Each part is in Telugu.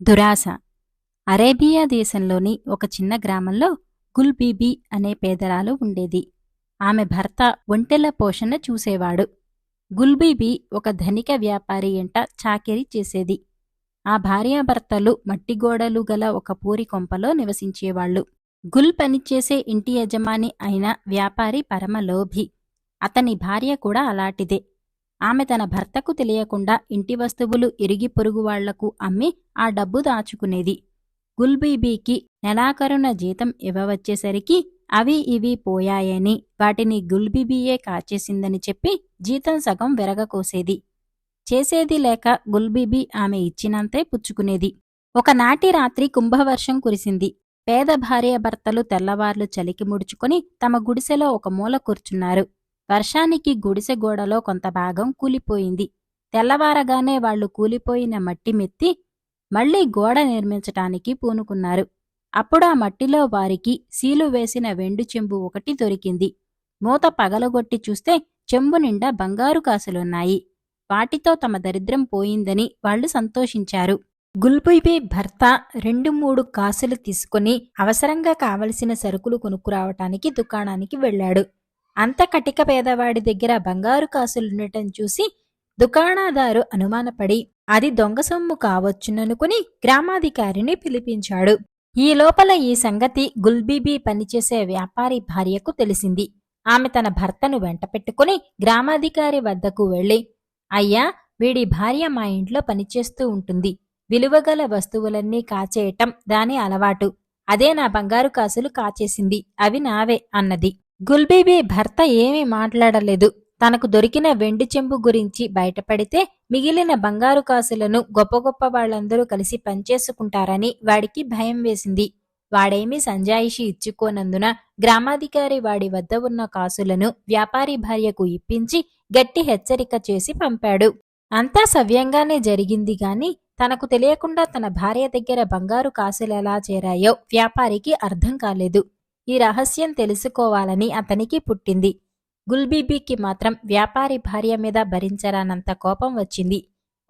దురాశ. అరేబియా దేశంలోని ఒక చిన్న గ్రామంలో గుల్బీబీ అనే పేదరాలు ఉండేది. ఆమె భర్త ఒంటెల పోషణ చూసేవాడు. గుల్బీబీ ఒక ధనిక వ్యాపారి ఎంట చాకిరీ చేసేది. ఆ భార్యాభర్తలు మట్టిగోడలు గల ఒక పూరి కొంపలో నివసించేవాళ్లు. గుల్ పనిచేసే ఇంటి యజమాని అయిన వ్యాపారి పరమలోభి. అతని భార్య కూడా అలాంటిదే. ఆమె తన భర్తకు తెలియకుండా ఇంటి వస్తువులు ఇరిగి పొరుగువాళ్లకు అమ్మి ఆ డబ్బు దాచుకునేది. గుల్బీబీకి నెలాఖరున జీతం ఇవ్వవచ్చేసరికి అవి ఇవి పోయాయని, వాటిని గుల్బీబీయే కాచేసిందని చెప్పి జీతం సగం విరగకోసేది. చేసేది లేక గుల్బీబీ ఆమె ఇచ్చినంతే పుచ్చుకునేది. ఒకనాటి రాత్రి కుంభవర్షం కురిసింది. పేద భార్యాభర్తలు తెల్లవార్లు చలికి ముడుచుకొని తమ గుడిసెలో ఒక మూల కూర్చున్నారు. వర్షానికి గుడిసె గోడలో కొంత భాగం కూలిపోయింది. తెల్లవారగానే వాళ్లు కూలిపోయిన మట్టి మెత్తి మళ్లీ గోడ నిర్మించటానికి పూనుకున్నారు. అప్పుడా మట్టిలో వారికి సీలు వేసిన వెండి చెంబు ఒకటి దొరికింది. మూత పగలగొట్టి చూస్తే చెంబు నిండా బంగారు కాసులున్నాయి. వాటితో తమ దరిద్రం పోయిందని వాళ్లు సంతోషించారు. గుల్బీబీ భర్త 2-3 కాసులు తీసుకుని అవసరంగా కావలసిన సరుకులు కొనుక్కురావటానికి దుకాణానికి వెళ్లాడు. అంత కటిక పేదవాడి దగ్గర బంగారు కాసులుండటం చూసి దుకాణదారు అనుమానపడి అది దొంగ సొమ్ము కావచ్చుననుకుని గ్రామాధికారిని పిలిపించాడు. ఈ లోపల ఈ సంగతి గుల్బీబీ పనిచేసే వ్యాపారి భార్యకు తెలిసింది. ఆమె తన భర్తను వెంటపెట్టుకుని గ్రామాధికారి వద్దకు వెళ్లి, అయ్యా, వీడి భార్య మా ఇంట్లో పనిచేస్తూ ఉంటుంది. విలువగల వస్తువులన్నీ కాచేయటం దాని అలవాటు. అదే నా బంగారు కాసులు కాచేసింది. అవి నావే అన్నది. గుల్బీబీ భర్త ఏమీ మాట్లాడలేదు. తనకు దొరికిన వెండి చెంబు గురించి బయటపడితే మిగిలిన బంగారు కాసులను గొప్ప గొప్ప వాళ్లందరూ కలిసి పనిచేసుకుంటారని వాడికి భయం వేసింది. వాడేమీ సంజాయిషి ఇచ్చుకోనందున గ్రామాధికారి వాడి వద్ద ఉన్న కాసులను వ్యాపారి భార్యకు ఇప్పించి గట్టి హెచ్చరిక చేసి పంపాడు. అంతా సవ్యంగానే జరిగింది గాని తనకు తెలియకుండా తన భార్య దగ్గర బంగారు కాసులెలా చేరాయో వ్యాపారికి అర్థం కాలేదు. ఈ రహస్యం తెలుసుకోవాలని అతనికి పుట్టింది. గుల్బీబీకి మాత్రం వ్యాపారి భార్య మీద భరించరానంత కోపం వచ్చింది.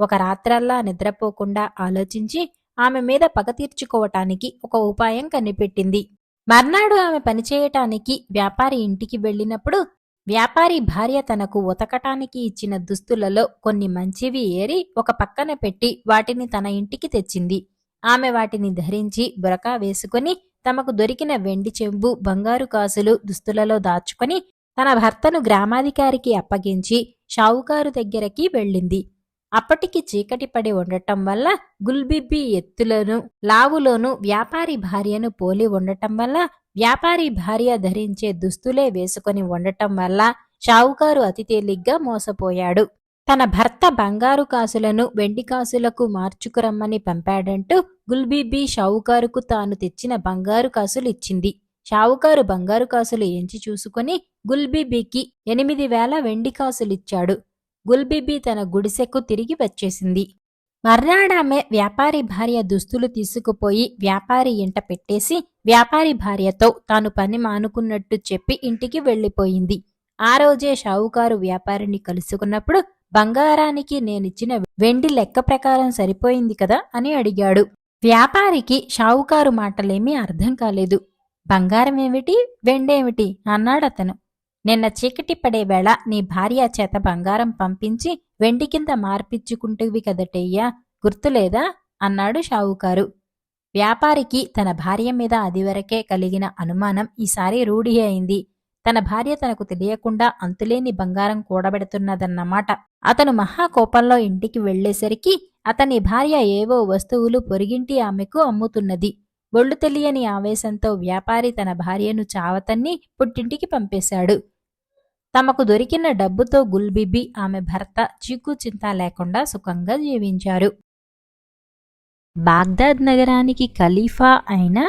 ఒక రాత్రల్లా నిద్రపోకుండా ఆలోచించి ఆమె మీద పగ తీర్చుకోవటానికి ఒక ఉపాయం కనిపెట్టింది. మర్నాడు ఆమె పనిచేయటానికి వ్యాపారి ఇంటికి వెళ్ళినప్పుడు వ్యాపారి భార్య తనకు ఉతకటానికి ఇచ్చిన దుస్తులలో కొన్ని మంచివి ఏరి ఒక పక్కన పెట్టి వాటిని తన ఇంటికి తెచ్చింది. ఆమె వాటిని ధరించి బురకా వేసుకుని తమకు దొరికిన వెండి చెంబు, బంగారు కాసులు దుస్తులలో దాచుకొని తన భర్తను గ్రామాధికారికి అప్పగించి షావుకారు దగ్గరికి వెళ్ళింది. అప్పటికి చీకటి పడి ఉండటం వల్ల గుల్బీబీ ఎత్తులోనూ లావులోనూ వ్యాపారి భార్యను పోలి ఉండటం వల్ల, వ్యాపారి భార్య ధరించే దుస్తులే వేసుకొని ఉండటం వల్ల షావుకారు అతి తేలిగ్గా మోసపోయాడు. తన భర్త బంగారు కాసులను వెండి కాసులకు మార్చుకురమ్మని పంపాడంటూ గుల్బీబీ షావుకారుకు తాను తెచ్చిన బంగారు కాసులు ఇచ్చింది. షావుకారు బంగారు కాసులు ఎంచి చూసుకుని గుల్బీబీకి 8,000 వెండి కాసులిచ్చాడు. గుల్బీబీ తన గుడిసెకు తిరిగి వచ్చేసింది. మర్నాడామె వ్యాపారి భార్య దుస్తులు తీసుకుపోయి వ్యాపారి ఇంట పెట్టేసి వ్యాపారి భార్యతో తాను పని మానుకున్నట్టు చెప్పి ఇంటికి వెళ్లిపోయింది. ఆ రోజే షావుకారు వ్యాపారిని కలుసుకున్నప్పుడు బంగారానికి నేనిచ్చిన వెండి లెక్క ప్రకారం సరిపోయింది కదా అని అడిగాడు. వ్యాపారికి షావుకారు మాటలేమీ అర్థం కాలేదు. బంగారమేమిటి, వెండేమిటి అన్నాడతను. నిన్న చీకటి పడే వేళ నీ భార్య చేత బంగారం పంపించి వెండి కింద మార్పిచ్చుకుంటువి కదటయ్యా, గుర్తులేదా అన్నాడు షావుకారు. వ్యాపారికి తన భార్య మీద అదివరకే కలిగిన అనుమానం ఈసారి రూఢి అయింది. తన భార్య తనకు తెలియకుండా అంతులేని బంగారం కూడబెడుతున్నదన్నమాట. అతను మహాకోపంలో ఇంటికి వెళ్లేసరికి అతని భార్య ఏవో వస్తువులు పొరిగింటి ఆమెకు అమ్ముతున్నది. ఒళ్ళు తెలియని ఆవేశంతో వ్యాపారి తన భార్యను చావతన్ని పుట్టింటికి పంపేశాడు. తమకు దొరికిన డబ్బుతో గుల్బీబీ ఆమె భర్త చీకు చింత లేకుండా సుఖంగా జీవించారు. బాగ్దాద్ నగరానికి ఖలీఫా అయిన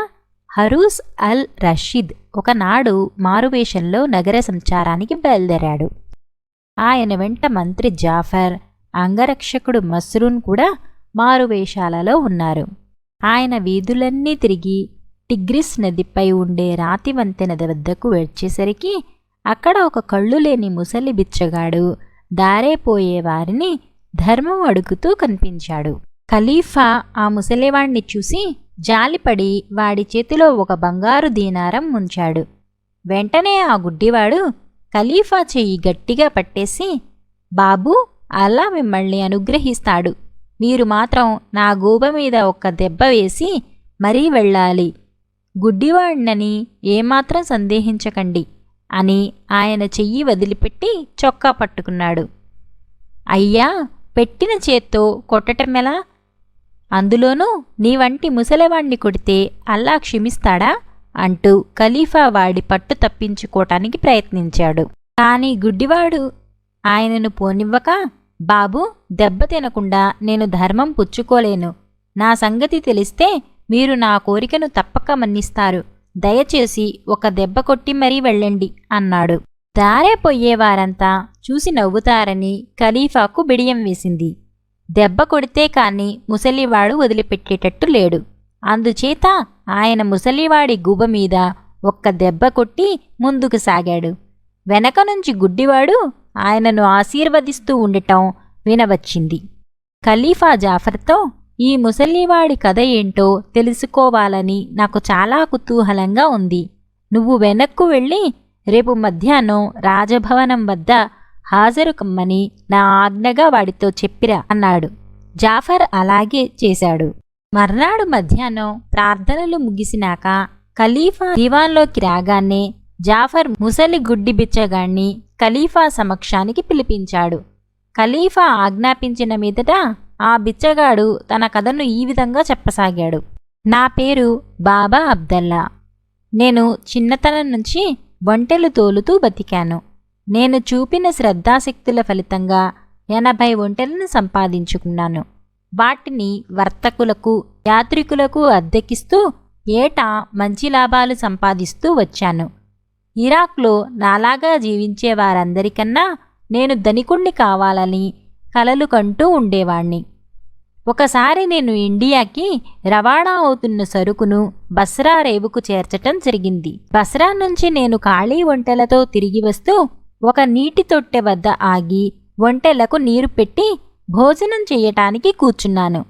హరూస్ అల్ రషీద్ ఒకనాడు మారువేషంలో నగర సంచారానికి బయలుదేరాడు. ఆయన వెంట మంత్రి జాఫర్, అంగరక్షకుడు మస్రూన్ కూడా మారువేషాలలో ఉన్నారు. ఆయన వీధులన్నీ తిరిగి టిగ్రిస్ నదిపై ఉండే రాతి వంతెన వద్దకు వచ్చేసరికి అక్కడ ఒక కళ్ళు లేని ముసలి బిచ్చగాడు దారే పోయేవారిని ధర్మం అడుగుతూ కనిపించాడు. ఖలీఫా ఆ ముసలివాణ్ణి చూసి జాలిపడి వాడి చేతిలో ఒక బంగారు దీనారం ఉంచాడు. వెంటనే ఆ గుడ్డివాడు ఖలీఫా చెయ్యి గట్టిగా పట్టేసి, బాబూ, అల్లా మిమ్మల్ని అనుగ్రహిస్తాడు. మీరు మాత్రం నా గూబ మీద ఒక్క దెబ్బ వేసి మరీ వెళ్ళాలి. గుడ్డివాణ్ణని ఏమాత్రం సందేహించకండి అని ఆయన చెయ్యి వదిలిపెట్టి చొక్కా పట్టుకున్నాడు. అయ్యా, పెట్టిన చేత్తో కొట్టటమెలా? అందులోనూ నీ వంటి ముసలివాణ్ణి కొడితే అల్లా క్షమిస్తాడా అంటూ ఖలీఫా వాడి పట్టు తప్పించుకోటానికి ప్రయత్నించాడు. కాని గుడ్డివాడు ఆయనను పోనివ్వక, బాబూ, దెబ్బ తినకుండా నేను ధర్మం పుచ్చుకోలేను. నా సంగతి తెలిస్తే మీరు నా కోరికను తప్పక మన్నిస్తారు. దయచేసి ఒక దెబ్బ కొట్టి మరీ వెళ్ళండి అన్నాడు. దారే పొయ్యేవారంతా చూసి నవ్వుతారని ఖలీఫాకు బిడియం వేసింది. దెబ్బ కొడితే కాని ముసలివాడు వదిలిపెట్టేటట్టు లేడు. అందుచేత ఆయన ముసలివాడి గుబ మీద ఒక్క దెబ్బ కొట్టి ముందుకు సాగాడు. వెనక నుంచి గుడ్డివాడు ఆయనను ఆశీర్వదిస్తూ ఉండటం వినవచ్చింది. ఖలీఫా జాఫర్తో, ఈ ముసలివాడి కథ ఏంటో తెలుసుకోవాలని నాకు చాలా కుతూహలంగా ఉంది. నువ్వు వెనక్కు వెళ్ళి రేపు మధ్యాహ్నం రాజభవనం వద్ద హాజరు కమ్మని నా ఆజ్ఞగా వాడితో చెప్పిరా అన్నాడు. జాఫర్ అలాగే చేశాడు. మర్నాడు మధ్యాహ్నం ప్రార్థనలు ముగిసినాక ఖలీఫా దీవాన్లోకి రాగానే జాఫర్ ముసలి గుడ్డి బిచ్చగాణ్ణి ఖలీఫా సమక్షానికి పిలిపించాడు. ఖలీఫా ఆజ్ఞాపించిన మీదట ఆ బిచ్చగాడు తన కథను ఈ విధంగా చెప్పసాగాడు. నా పేరు బాబా అబ్దల్లా. నేను చిన్నతనం నుంచి ఒంటెలు తోలుతూ బతికాను. నేను చూపిన శ్రద్ధాశక్తుల ఫలితంగా 80 ఒంటెలను సంపాదించుకున్నాను. వాటిని వర్తకులకు, యాత్రికులకు అద్దెకిస్తూ ఏటా మంచి లాభాలు సంపాదిస్తూ వచ్చాను. ఇరాక్లో నాలాగా జీవించే వారందరికన్నా నేను ధనికుణ్ణి కావాలని కలలు కంటూ ఉండేవాణ్ణి. ఒకసారి నేను ఇండియాకి రవాణా అవుతున్న సరుకును బస్రా రేవుకు చేర్చటం జరిగింది. బస్రా నుంచి నేను ఖాళీ ఒంటెలతో తిరిగి వస్తూ ఒక నీటి తొట్టె వద్ద ఆగి ఒంటెలకు నీరు పెట్టి భోజనం చెయ్యటానికి కూర్చున్నాను.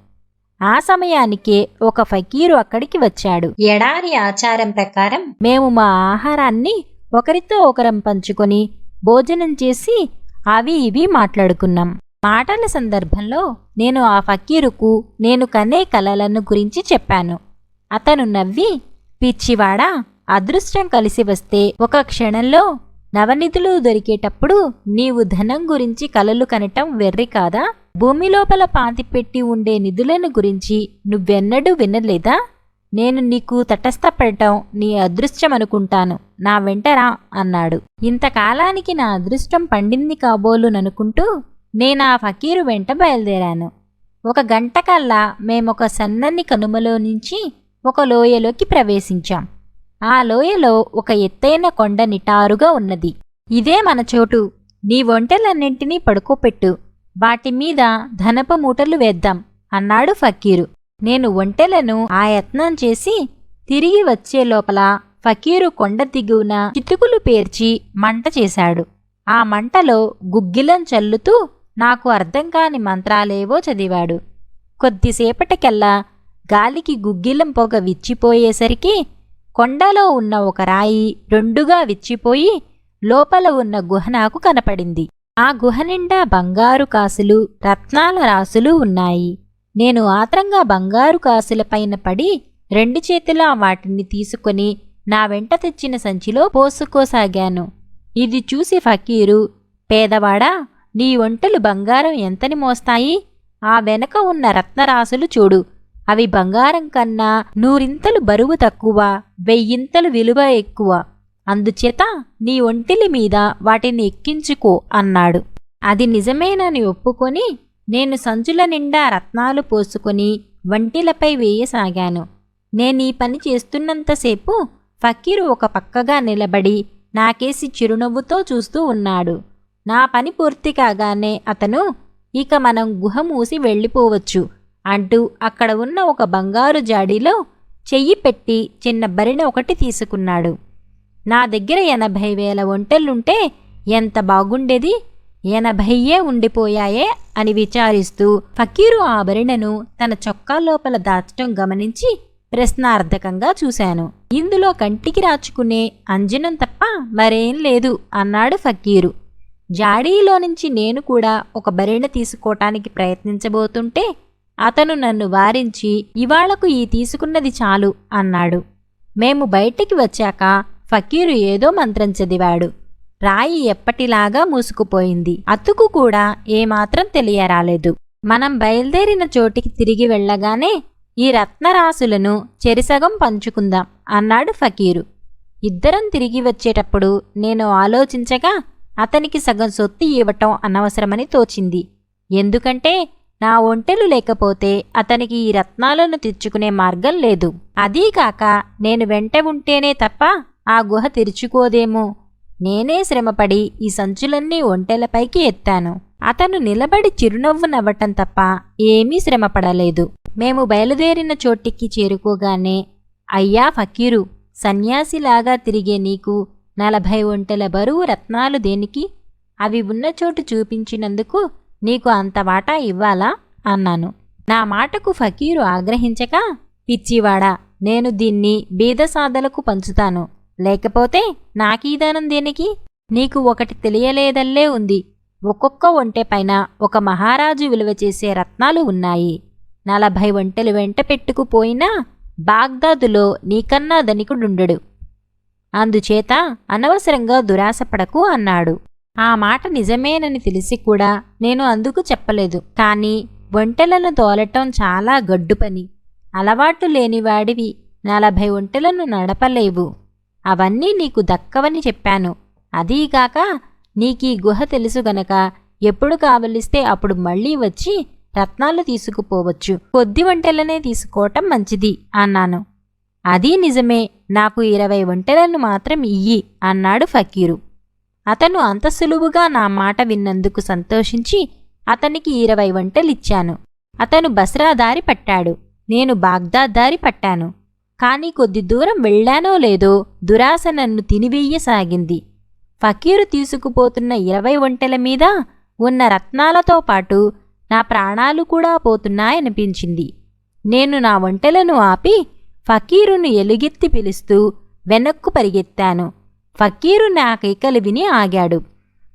ఆ సమయానికే ఒక ఫకీరు అక్కడికి వచ్చాడు. ఎడారి ఆచారం ప్రకారం మేము మా ఆహారాన్ని ఒకరితో ఒకరం పంచుకొని భోజనం చేసి అవి ఇవి మాట్లాడుకున్నాం. మాటల సందర్భంలో నేను ఆ ఫకీరుకు నేను కనే కలలను గురించి చెప్పాను. అతను నవ్వి, పిచ్చివాడా, అదృష్టం కలిసి వస్తే ఒక క్షణంలో నవనిధులు దొరికేటప్పుడు నీవు ధనం గురించి కలలు కనటం వెర్రి కాదా? భూమి లోపల పాతిపెట్టి ఉండే నిధులను గురించి నువ్వెన్నడూ వినలేదా? నేను నీకు తటస్థపడటం నీ అదృష్టమనుకుంటాను. నా వెంటరా అన్నాడు. ఇంతకాలానికి నా అదృష్టం పండింది కాబోలుననుకుంటూ నేనా ఫకీరు వెంట బయలుదేరాను. 1 గంట కల్లా మేమొక సన్నని కనుమలో నుంచి ఒక లోయలోకి ప్రవేశించాం. ఆ లోయలో ఒక ఎత్తైన కొండ నిటారుగా ఉన్నది. ఇదే మన చోటు. నీ ఒంటెలన్నింటినీ పడుకోపెట్టు. వాటిమీద ధనపు మూటలు వేద్దాం అన్నాడు ఫకీరు. నేను ఒంటెలను ఆ యత్నం చేసి తిరిగి వచ్చే లోపల ఫకీరు కొండ దిగువన చితుకులు పేర్చి మంట చేశాడు. ఆ మంటలో గుగ్గిలం చల్లుతూ నాకు అర్థం కాని మంత్రాలేవో చదివాడు. కొద్దిసేపటికెల్లా గాలికి గుగ్గిలం పొగ విచ్చిపోయేసరికి కొండలో ఉన్న ఒక రాయి 2గా విచ్చిపోయి లోపల ఉన్న గుహ నాకు కనపడింది. ఆ గుహ నిండా బంగారు కాసులు, రత్నాల రాసులు ఉన్నాయి. నేను ఆత్రంగా బంగారు కాసులపైన పడి 2 చేతులా వాటిని తీసుకొని నా వెంట తెచ్చిన సంచిలో పోసుకోసాగాను. ఇది చూసి ఫకీరు, పేదవాడా, నీ ఒంటెలు బంగారం ఎంతని మోస్తాయి? ఆ వెనక ఉన్న రత్నరాసులు చూడు. అవి బంగారం కన్నా 100 బరువు తక్కువ, 1000 విలువ ఎక్కువ. అందుచేత నీ ఒంటెలి మీద వాటిని ఎక్కించుకో అన్నాడు. అది నిజమేనని ఒప్పుకొని నేను సంచుల నిండా రత్నాలు పోసుకొని వంటిలపై వేయసాగాను. నేనీ పని చేస్తున్నంతసేపు ఫకీరు ఒక పక్కగా నిలబడి నాకేసి చిరునవ్వుతో చూస్తూ ఉన్నాడు. నా పని పూర్తి కాగానే అతను, ఇక మనం గుహ మూసి వెళ్ళిపోవచ్చు అంటూ అక్కడ ఉన్న ఒక బంగారు జాడీలో చెయ్యి పెట్టి చిన్న బరిణె ఒకటి తీసుకున్నాడు. నా దగ్గర 80,000 ఒంటెలుంటే ఎంత బాగుండేది. 80 ఉండిపోయాయే అని విచారిస్తూ ఫకీరు ఆభరణను తన చొక్కా లోపల దాచటం గమనించి ప్రశ్నార్థకంగా చూశాను. ఇందులో కంటికి రాచుకునే అంజనం తప్ప మరేం లేదు అన్నాడు ఫకీరు. జాడీలో నుంచి నేను కూడా ఒక భరిణ తీసుకోటానికి ప్రయత్నించబోతుంటే అతను నన్ను వారించి ఇవాళకు ఈ తీసుకున్నది చాలు అన్నాడు. మేము బయటికి వచ్చాక ఫకీరు ఏదో మంత్రం చదివాడు. రాయి ఎప్పటిలాగా మూసుకుపోయింది. అతుకు కూడా ఏమాత్రం తెలియరాలేదు. మనం బయలుదేరిన చోటికి తిరిగి వెళ్ళగానే ఈ రత్నరాసులను చెరిసగం పంచుకుందాం అన్నాడు ఫకీరు. ఇద్దరం తిరిగి వచ్చేటప్పుడు నేను ఆలోచించగా అతనికి సగం సొత్తు ఇవ్వటం అనవసరమని తోచింది. ఎందుకంటే నా ఒంటెలు లేకపోతే అతనికి ఈ రత్నాలను తెచ్చుకునే మార్గం లేదు. అదీకాక నేను వెంట ఉంటేనే తప్ప ఆ గుహ తెరుచుకోదేమో. నేనే శ్రమపడి ఈ సంచులన్నీ ఒంటెలపైకి ఎత్తాను. అతను నిలబడి చిరునవ్వు నవ్వటం తప్ప ఏమీ శ్రమపడలేదు. మేము బయలుదేరిన చోటికి చేరుకోగానే, అయ్యా ఫకీరు, సన్యాసిలాగా తిరిగే నీకు 40 ఒంటెల బరువు రత్నాలు దేనికి? అవి ఉన్న చోటు చూపించినందుకు నీకు అంత వాటా ఇవ్వాలా అన్నాను. నా మాటకు ఫకీరు ఆగ్రహించక, పిచ్చివాడా, నేను దీన్ని బీదసాదలకు పంచుతాను, లేకపోతే నాకీదానం దేనికి? నీకు ఒకటి తెలియలేదల్లే ఉంది. ఒక్కొక్క ఒంటె పైన ఒక మహారాజు విలువ చేసే రత్నాలు ఉన్నాయి. 40 ఒంటెలు వెంట పెట్టుకుపోయినా బాగ్దాదులో నీకన్నా ధనికుడుండడు. అందుచేత అనవసరంగా దురాశపడకు అన్నాడు. ఆ మాట నిజమేనని తెలిసి కూడా నేను అందుకు చెప్పలేదు. కానీ ఒంటెలను తోలటం చాలా గడ్డు పని. అలవాటు లేనివాడివి 40 ఒంటెలను నడపలేవు. అవన్నీ నీకు దక్కవని చెప్పాను. అదీగాక నీకీ గుహ తెలుసు గనక ఎప్పుడు కావలిస్తే అప్పుడు మళ్ళీ వచ్చి రత్నాలు తీసుకుపోవచ్చు. కొద్ది ఒంటెలనే తీసుకోవటం మంచిది అన్నాను. అదీ నిజమే, నాకు 20 ఒంటెలను మాత్రం ఇయ్యి అన్నాడు ఫకీరు. అతను అంత సులువుగా నా మాట విన్నందుకు సంతోషించి అతనికి 20 ఒంటెలిచ్చాను. అతను బస్రా దారి పట్టాడు. నేను బాగ్దాద్ దారి పట్టాను. కాని కొద్ది దూరం వెళ్లానో లేదో దురాశ నన్ను తినివెయ్యసాగింది. ఫకీరు తీసుకుపోతున్న 20 ఒంటెల మీద ఉన్న రత్నాలతో పాటు నా ప్రాణాలు కూడా పోతున్నాయనిపించింది. నేను నా ఒంటెలను ఆపి ఫకీరును ఎలుగెత్తి పిలుస్తూ వెనక్కు పరిగెత్తాను. ఫకీరు నా కేకలు విని ఆగాడు.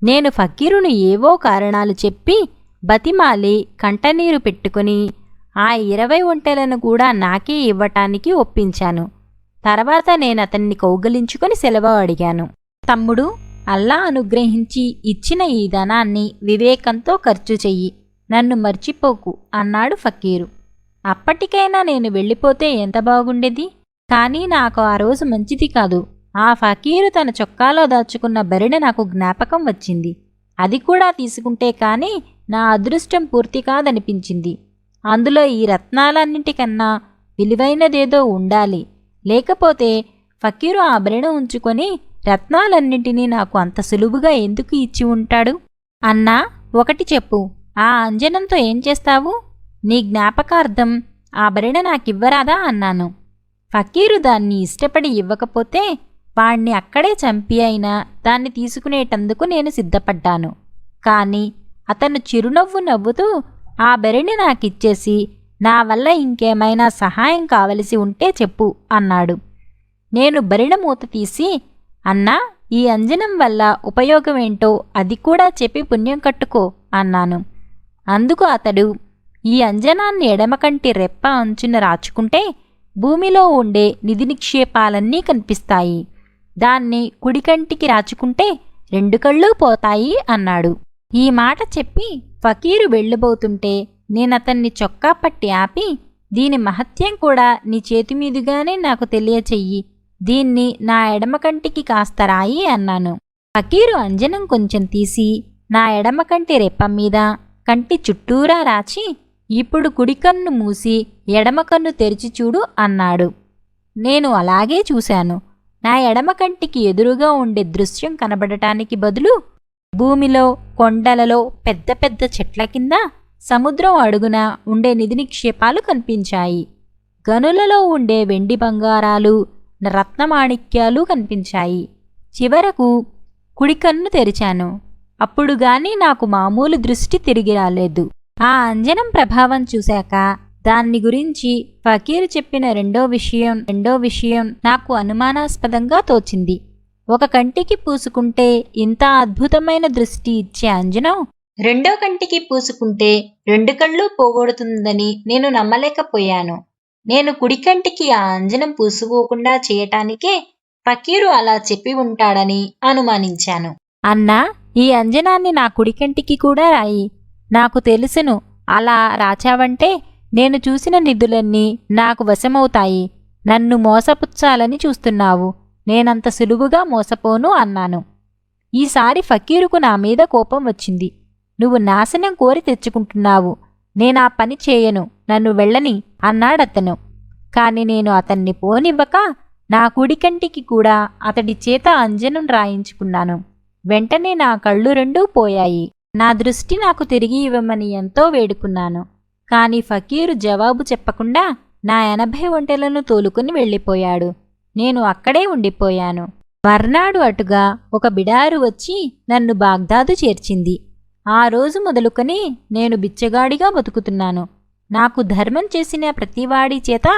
నేను ఫకీరును ఏవో కారణాలు చెప్పి బతిమాలి కంటనీరు పెట్టుకుని ఆ 20 ఒంటెలను కూడా నాకే ఇవ్వటానికి ఒప్పించాను. తర్వాత నేనతన్ని కౌగలించుకొని సెలవు అడిగాను. తమ్ముడు, అల్లా అనుగ్రహించి ఇచ్చిన ఈ ధనాన్ని వివేకంతో ఖర్చు చెయ్యి, నన్ను మర్చిపోకు అన్నాడు ఫకీరు. అప్పటికైనా నేను వెళ్ళిపోతే ఎంత బాగుండేది. కానీ నాకు ఆ రోజు మంచిది కాదు. ఆ ఫకీరు తన చొక్కాలో దాచుకున్న బరిణ నాకు జ్ఞాపకం వచ్చింది. అది కూడా తీసుకుంటే కాని నా అదృష్టం పూర్తి కాదనిపించింది. అందులో ఈ రత్నాలన్నింటికన్నా విలువైనదేదో ఉండాలి. లేకపోతే ఫకీరు ఆ బరిణ ఉంచుకొని రత్నాలన్నింటినీ నాకు అంత సులువుగా ఎందుకు ఇచ్చి ఉంటాడు? అన్నా, ఒకటి చెప్పు, ఆ అంజనంతో ఏం చేస్తావు? నీ జ్ఞాపకార్థం ఆ బరిణ నాకివ్వరాదా అన్నాను. ఫకీరు దాన్ని ఇష్టపడి ఇవ్వకపోతే వాణ్ణి అక్కడే చంపి అయినా దాన్ని తీసుకునేటందుకు నేను సిద్ధపడ్డాను. కాని అతను చిరునవ్వు నవ్వుతూ ఆ బరిని నాకిచ్చేసి నా వల్ల ఇంకేమైనా సహాయం కావలసి ఉంటే చెప్పు అన్నాడు. నేను బరిణ మూత తీసి, అన్నా, ఈ అంజనం వల్ల ఉపయోగమేంటో అది కూడా చెప్పి పుణ్యం కట్టుకో అన్నాను. అందుకు అతడు, ఈ అంజనాన్ని ఎడమకంటి రెప్ప అంచున రాచుకుంటే భూమిలో ఉండే నిధి నిక్షేపాలన్నీ కనిపిస్తాయి. దాన్ని కుడికంటికి రాచుకుంటే 2 కళ్ళు పోతాయి అన్నాడు. ఈ మాట చెప్పి ఫకీరు వెళ్ళబోతుంటే నేనతన్ని చొక్కా పట్టి ఆపి, దీని మహత్యం కూడా నీ చేతిమీదుగానే నాకు తెలియచెయ్యి. దీన్ని నా ఎడమకంటికి కాస్త రాయి అన్నాను. ఫకీరు అంజనం కొంచెం తీసి నా ఎడమకంటి రెప్పమీద కంటి చుట్టూరా రాచి, ఇప్పుడు కుడికన్ను మూసి ఎడమకన్ను తెరిచి చూడు అన్నాడు. నేను అలాగే చూశాను. నా ఎడమకంటికి ఎదురుగా ఉండే దృశ్యం కనబడటానికి బదులు భూమిలో, కొండలలో, పెద్ద పెద్ద చెట్ల కింద, సముద్రం అడుగున ఉండే నిధి నిక్షేపాలు కనిపించాయి. గనులలో ఉండే వెండి బంగారాలు, రత్నమాణిక్యాలు కనిపించాయి. చివరకు కుడికన్ను తెరిచాను. అప్పుడుగాని నాకు మామూలు దృష్టి తిరిగి రాలేదు. ఆ అంజనం ప్రభావం చూశాక దాన్ని గురించి ఫకీరు చెప్పిన రెండో విషయం నాకు అనుమానాస్పదంగా తోచింది. ఒక కంటికి పూసుకుంటే ఇంత అద్భుతమైన దృష్టి ఇచ్చే అంజనం రెండో కంటికి పూసుకుంటే రెండు కళ్ళు పోగొడుతుందని నేను నమ్మలేకపోయాను. నేను కుడికంటికి ఆ అంజనం పూసుకోకుండా చేయటానికే ఫకీరు అలా చెప్పి ఉంటాడని అనుమానించాను. అన్నా, ఈ అంజనాన్ని నా కుడికంటికి కూడా రాయి. నాకు తెలుసును, అలా రాచావంటే నేను చూసిన నిధులన్నీ నాకు వశమవుతాయి. నన్ను మోసపుచ్చాలని చూస్తున్నావు. నేనంత సులువుగా మోసపోను అన్నాను. ఈసారి ఫకీరుకు నా మీద కోపం వచ్చింది. నువ్వు నాశనం కోరి తెచ్చుకుంటున్నావు. నేనా పని చేయను, నన్ను వెళ్ళని అన్నాడతను. కాని నేను అతన్ని పోనివ్వక నా కుడికంటికి కూడా అతడి చేత అంజనం రాయించుకున్నాను. వెంటనే నా కళ్ళు రెండూ పోయాయి. నా దృష్టి నాకు తిరిగి ఇవ్వమని ఎంతో వేడుకున్నాను. కాని ఫకీరు జవాబు చెప్పకుండా నా 80 ఒంటెలను తోలుకుని వెళ్ళిపోయాడు. నేను అక్కడే ఉండిపోయాను. మర్నాడు అటుగా ఒక బిడారు వచ్చి నన్ను బాగ్దాదు చేర్చింది. ఆ రోజు మొదలుకొని నేను బిచ్చగాడిగా బతుకుతున్నాను. నాకు ధర్మం చేసిన ప్రతివాడి చేత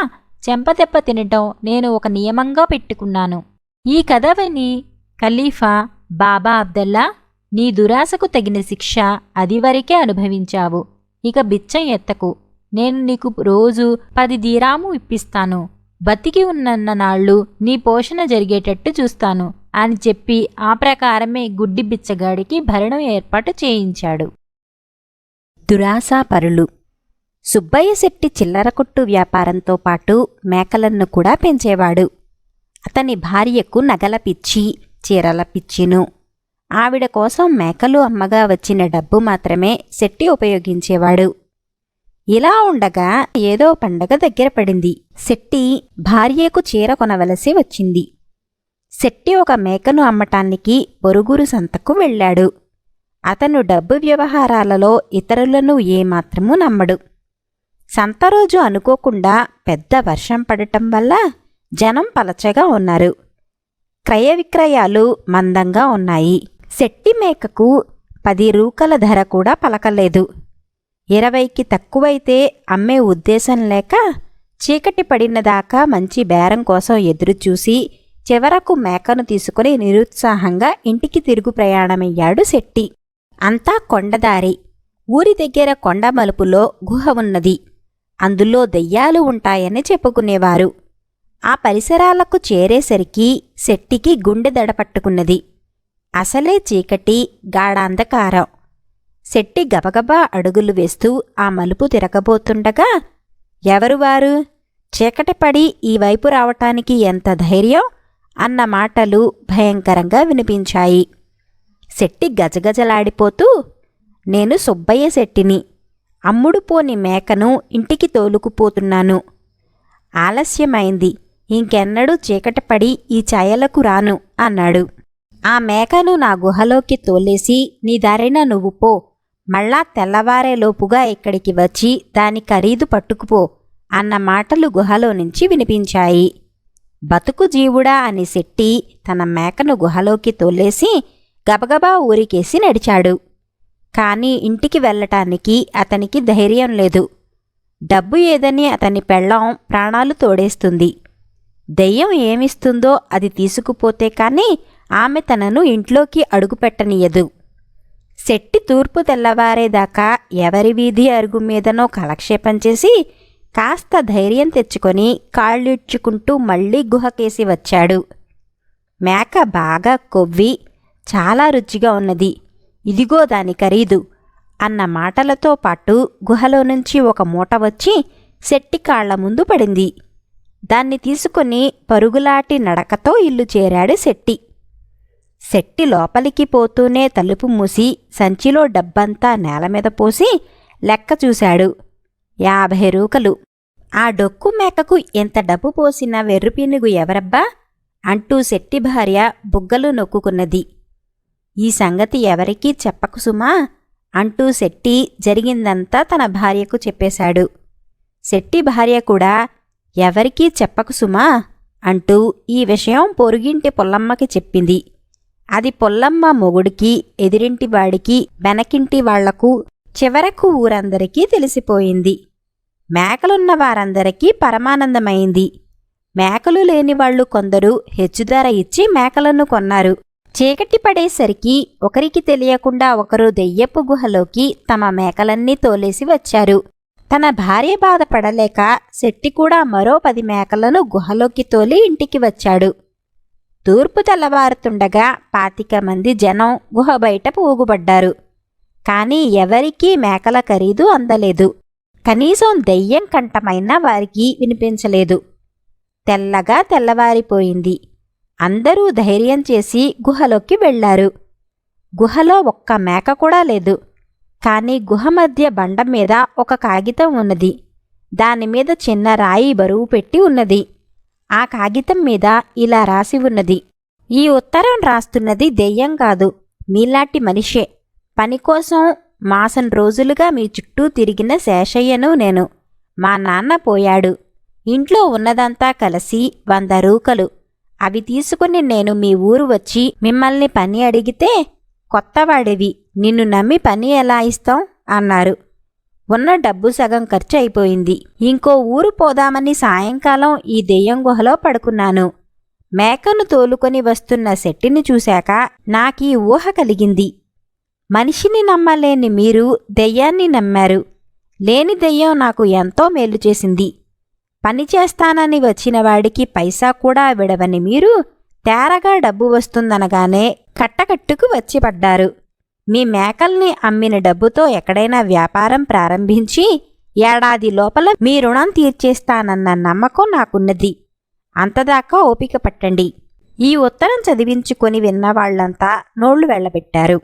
చెంపదెబ్బ తినటం నేను ఒక నియమంగా పెట్టుకున్నాను. ఈ కథ విని ఖలీఫా, బాబా అబ్దల్లా, నీ దురాశకు తగిన శిక్ష అదివరకే అనుభవించావు. ఇక బిచ్చం ఎత్తకు. నేను నీకు రోజు 10 దీరాము ఇప్పిస్తాను. బతికి ఉన్నన్న నాళ్ళు నీ పోషణ జరిగేటట్టు చూస్తాను అని చెప్పి ఆ ప్రకారమే గుడ్డి బిచ్చగాడికి భరణం ఏర్పాటు చేయించాడు. దురాశాపరులు. సుబ్బయ్య శెట్టి చిల్లర కొట్టు వ్యాపారంతో పాటు మేకలను కూడా పెంచేవాడు. అతని భార్యకు నగల పిచ్చి, చీరల పిచ్చిను. ఆవిడ కోసం మేకలు అమ్మగా వచ్చిన డబ్బు మాత్రమే శెట్టి ఉపయోగించేవాడు. ఇలా ఉండగా ఏదో పండగ దగ్గర పడింది. శెట్టి భార్యకు చీర కొనవలసి వచ్చింది. శెట్టి ఒక మేకను అమ్మటానికి పొరుగురు సంతకు వెళ్ళాడు. అతను డబ్బు వ్యవహారాలలో ఇతరులను ఏమాత్రమూ నమ్మడు. సంతరోజు అనుకోకుండా పెద్ద వర్షం పడటం వల్ల జనం పలచగా ఉన్నారు. క్రయ విక్రయాలు మందంగా ఉన్నాయి. శెట్టి మేకకు 10 రూకల ధర కూడా పలకలేదు. 20కి తక్కువైతే అమ్మే ఉద్దేశం లేక చీకటి పడినదాకా మంచి బేరం కోసం ఎదురుచూసి చివరకు మేకను తీసుకుని నిరుత్సాహంగా ఇంటికి తిరుగు ప్రయాణమయ్యాడు శెట్టి. అంతా కొండదారి. ఊరి దగ్గర కొండ మలుపులో గుహ ఉన్నది. అందులో దెయ్యాలు ఉంటాయని చెప్పుకునేవారు. ఆ పరిసరాలకు చేరేసరికి శెట్టికి గుండె దడపట్టుకున్నది. అసలే చీకటి, గాఢాంధకారం. శెట్టి గబగబా అడుగులు వేస్తూ ఆ మలుపు తిరగబోతుండగా, ఎవరువారు? చీకటి పడి ఈ వైపు రావటానికి ఎంత ధైర్యం అన్న మాటలు భయంకరంగా వినిపించాయి. శెట్టి గజగజలాడిపోతూ, నేను సుబ్బయ్య శెట్టిని. అమ్ముడుపోని మేకను ఇంటికి తోలుకుపోతున్నాను. ఆలస్యమైంది. ఇంకెన్నడూ చీకటిపడి ఈ ఛాయలకు రాను అన్నాడు. ఆ మేకను నా గుహలోకి తోలేసి నీ దారిన నువ్వు పో. మళ్ళా తెల్లవారేలోపుగా ఇక్కడికి వచ్చి దాని ఖరీదు పట్టుకుపో అన్న మాటలు గుహలో నుంచి వినిపించాయి. బతుకు జీవుడా అని శెట్టి తన మేకను గుహలోకి తోలేసి గబగబా ఊరికేసి నడిచాడు. కాని ఇంటికి వెళ్ళటానికి అతనికి ధైర్యం లేదు. డబ్బు ఏదని అతని పెళ్ళాం ప్రాణాలు తోడేస్తుంది. దెయ్యం ఏమిస్తుందో అది తీసుకుపోతే కాని ఆమె తనను ఇంట్లోకి అడుగుపెట్టనీయదు. శెట్టి తూర్పు తెల్లవారేదాకా ఎవరి వీధి అరుగు మీదనో కాలక్షేపం చేసి కాస్త ధైర్యం తెచ్చుకొని కాళ్ళిడ్చుకుంటూ మళ్లీ గుహకేసి వచ్చాడు. మేక బాగా కొవ్వి చాలా రుచిగా ఉన్నది. ఇదిగో దాని ఖరీదు అన్న మాటలతో పాటు గుహలో నుంచి ఒక మూట వచ్చి శెట్టి కాళ్ల ముందు పడింది. దాన్ని తీసుకుని పరుగులాటి నడకతో ఇల్లు చేరాడు శెట్టి. శెట్టి లోపలికి పోతూనే తలుపు మూసి సంచిలో డబ్బంతా నేలమీద పోసి లెక్క చూశాడు. 50 రూకలు. ఆ డొక్కు మేకకు ఎంత డబ్బు పోసిన వెర్రుపీనుగు ఎవరబ్బా అంటూ శెట్టి భార్య బుగ్గలు నొక్కుకున్నది. ఈ సంగతి ఎవరికీ చెప్పకు సుమా అంటూ శెట్టి జరిగిందంతా తన భార్యకు చెప్పేశాడు. శెట్టి భార్య కూడా ఎవరికీ చెప్పకు సుమా అంటూ ఈ విషయం పొరుగింటి పుల్లమ్మకి చెప్పింది. అది పొల్లమ్మ మొగుడికి, ఎదిరింటి వాడికి, వెనకింటి వాళ్లకు, చివరకు ఊరందరికీ తెలిసిపోయింది. మేకలున్న వారందరికీ పరమానందమైంది. మేకలు లేనివాళ్లు కొందరు హెచ్చుధర ఇచ్చి మేకలను కొన్నారు. చీకటి పడేసరికి ఒకరికి తెలియకుండా ఒకరు దెయ్యపు గుహలోకి తమ మేకలన్నీ తోలేసి వచ్చారు. తన భార్య బాధపడలేక శెట్టి కూడా మరో 10 మేకలను గుహలోకి తోలి ఇంటికి వచ్చాడు. తూర్పు తెల్లవారుతుండగా 25 మంది జనం గుహ బయట పోగుబడ్డారు. కాని ఎవరికీ మేకల ఖరీదు అందలేదు. కనీసం దెయ్యం కంఠమైనా వారికి వినిపించలేదు. తెల్లగా తెల్లవారిపోయింది. అందరూ ధైర్యం చేసి గుహలోకి వెళ్లారు. గుహలో ఒక్క మేక కూడా లేదు. కాని గుహ మధ్య బండ మీద ఒక కాగితం ఉన్నది. దానిమీద చిన్న రాయి బరువు పెట్టి ఉన్నది. ఆ కాగితం మీద ఇలా రాసి ఉన్నది: ఈ ఉత్తరం రాస్తున్నది దెయ్యం కాదు, మీలాంటి మనిషే. పనికోసం మాసం రోజులుగా మీ చుట్టూ తిరిగిన శేషయ్యను నేను. మా నాన్న పోయాడు. ఇంట్లో ఉన్నదంతా కలిసి 100 రూకలు. అవి తీసుకుని నేను మీ ఊరు వచ్చి మిమ్మల్ని పని అడిగితే, కొత్తవాడివి, నిన్ను నమ్మి పని ఎలా ఇస్తాం అన్నారు. ఉన్న డబ్బు సగం ఖర్చు అయిపోయింది. ఇంకో ఊరు పోదామని సాయంకాలం ఈ దెయ్యం గుహలో పడుకున్నాను. మేకను తోలుకొని వస్తున్న శెట్టిని చూశాక నాకీ ఊహ కలిగింది. మనిషిని నమ్మలేని మీరు దెయ్యాన్ని నమ్మారు. లేని దెయ్యం నాకు ఎంతో మేలు చేసింది. పని చేస్తానని వచ్చిన వాడికి పైసా కూడా విడవని మీరు తేరగా డబ్బు వస్తుందనగానే కట్టకట్టుకు వచ్చి పడ్డారు. మీ మేకల్ని అమ్మిన డబ్బుతో ఎక్కడైనా వ్యాపారం ప్రారంభించి ఏడాది లోపల మీ రుణం తీర్చేస్తానన్న నమ్మకం నాకున్నది. అంతదాకా ఓపిక పట్టండి. ఈ ఉత్తరం చదివించుకొని విన్నవాళ్లంతా నోళ్లు వెళ్లబెట్టారు.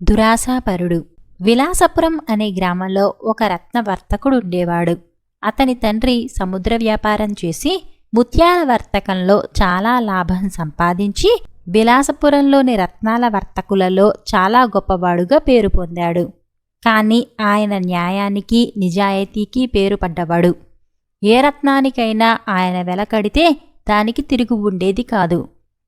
దురాశాపరుడు. విలాసపురం అనే గ్రామంలో ఒక రత్నవర్తకుడుండేవాడు. అతని తండ్రి సముద్ర వ్యాపారం చేసి ముత్యాల వర్తకంలో చాలా లాభం సంపాదించి విలాసపురంలోని రత్నాల వర్తకులలో చాలా గొప్పవాడుగా పేరు పొందాడు. కాని ఆయన న్యాయానికి, నిజాయితీకి పేరు పడ్డవాడు. ఏ రత్నానికైనా ఆయన వెల కడితే దానికి తిరుగు ఉండేది కాదు.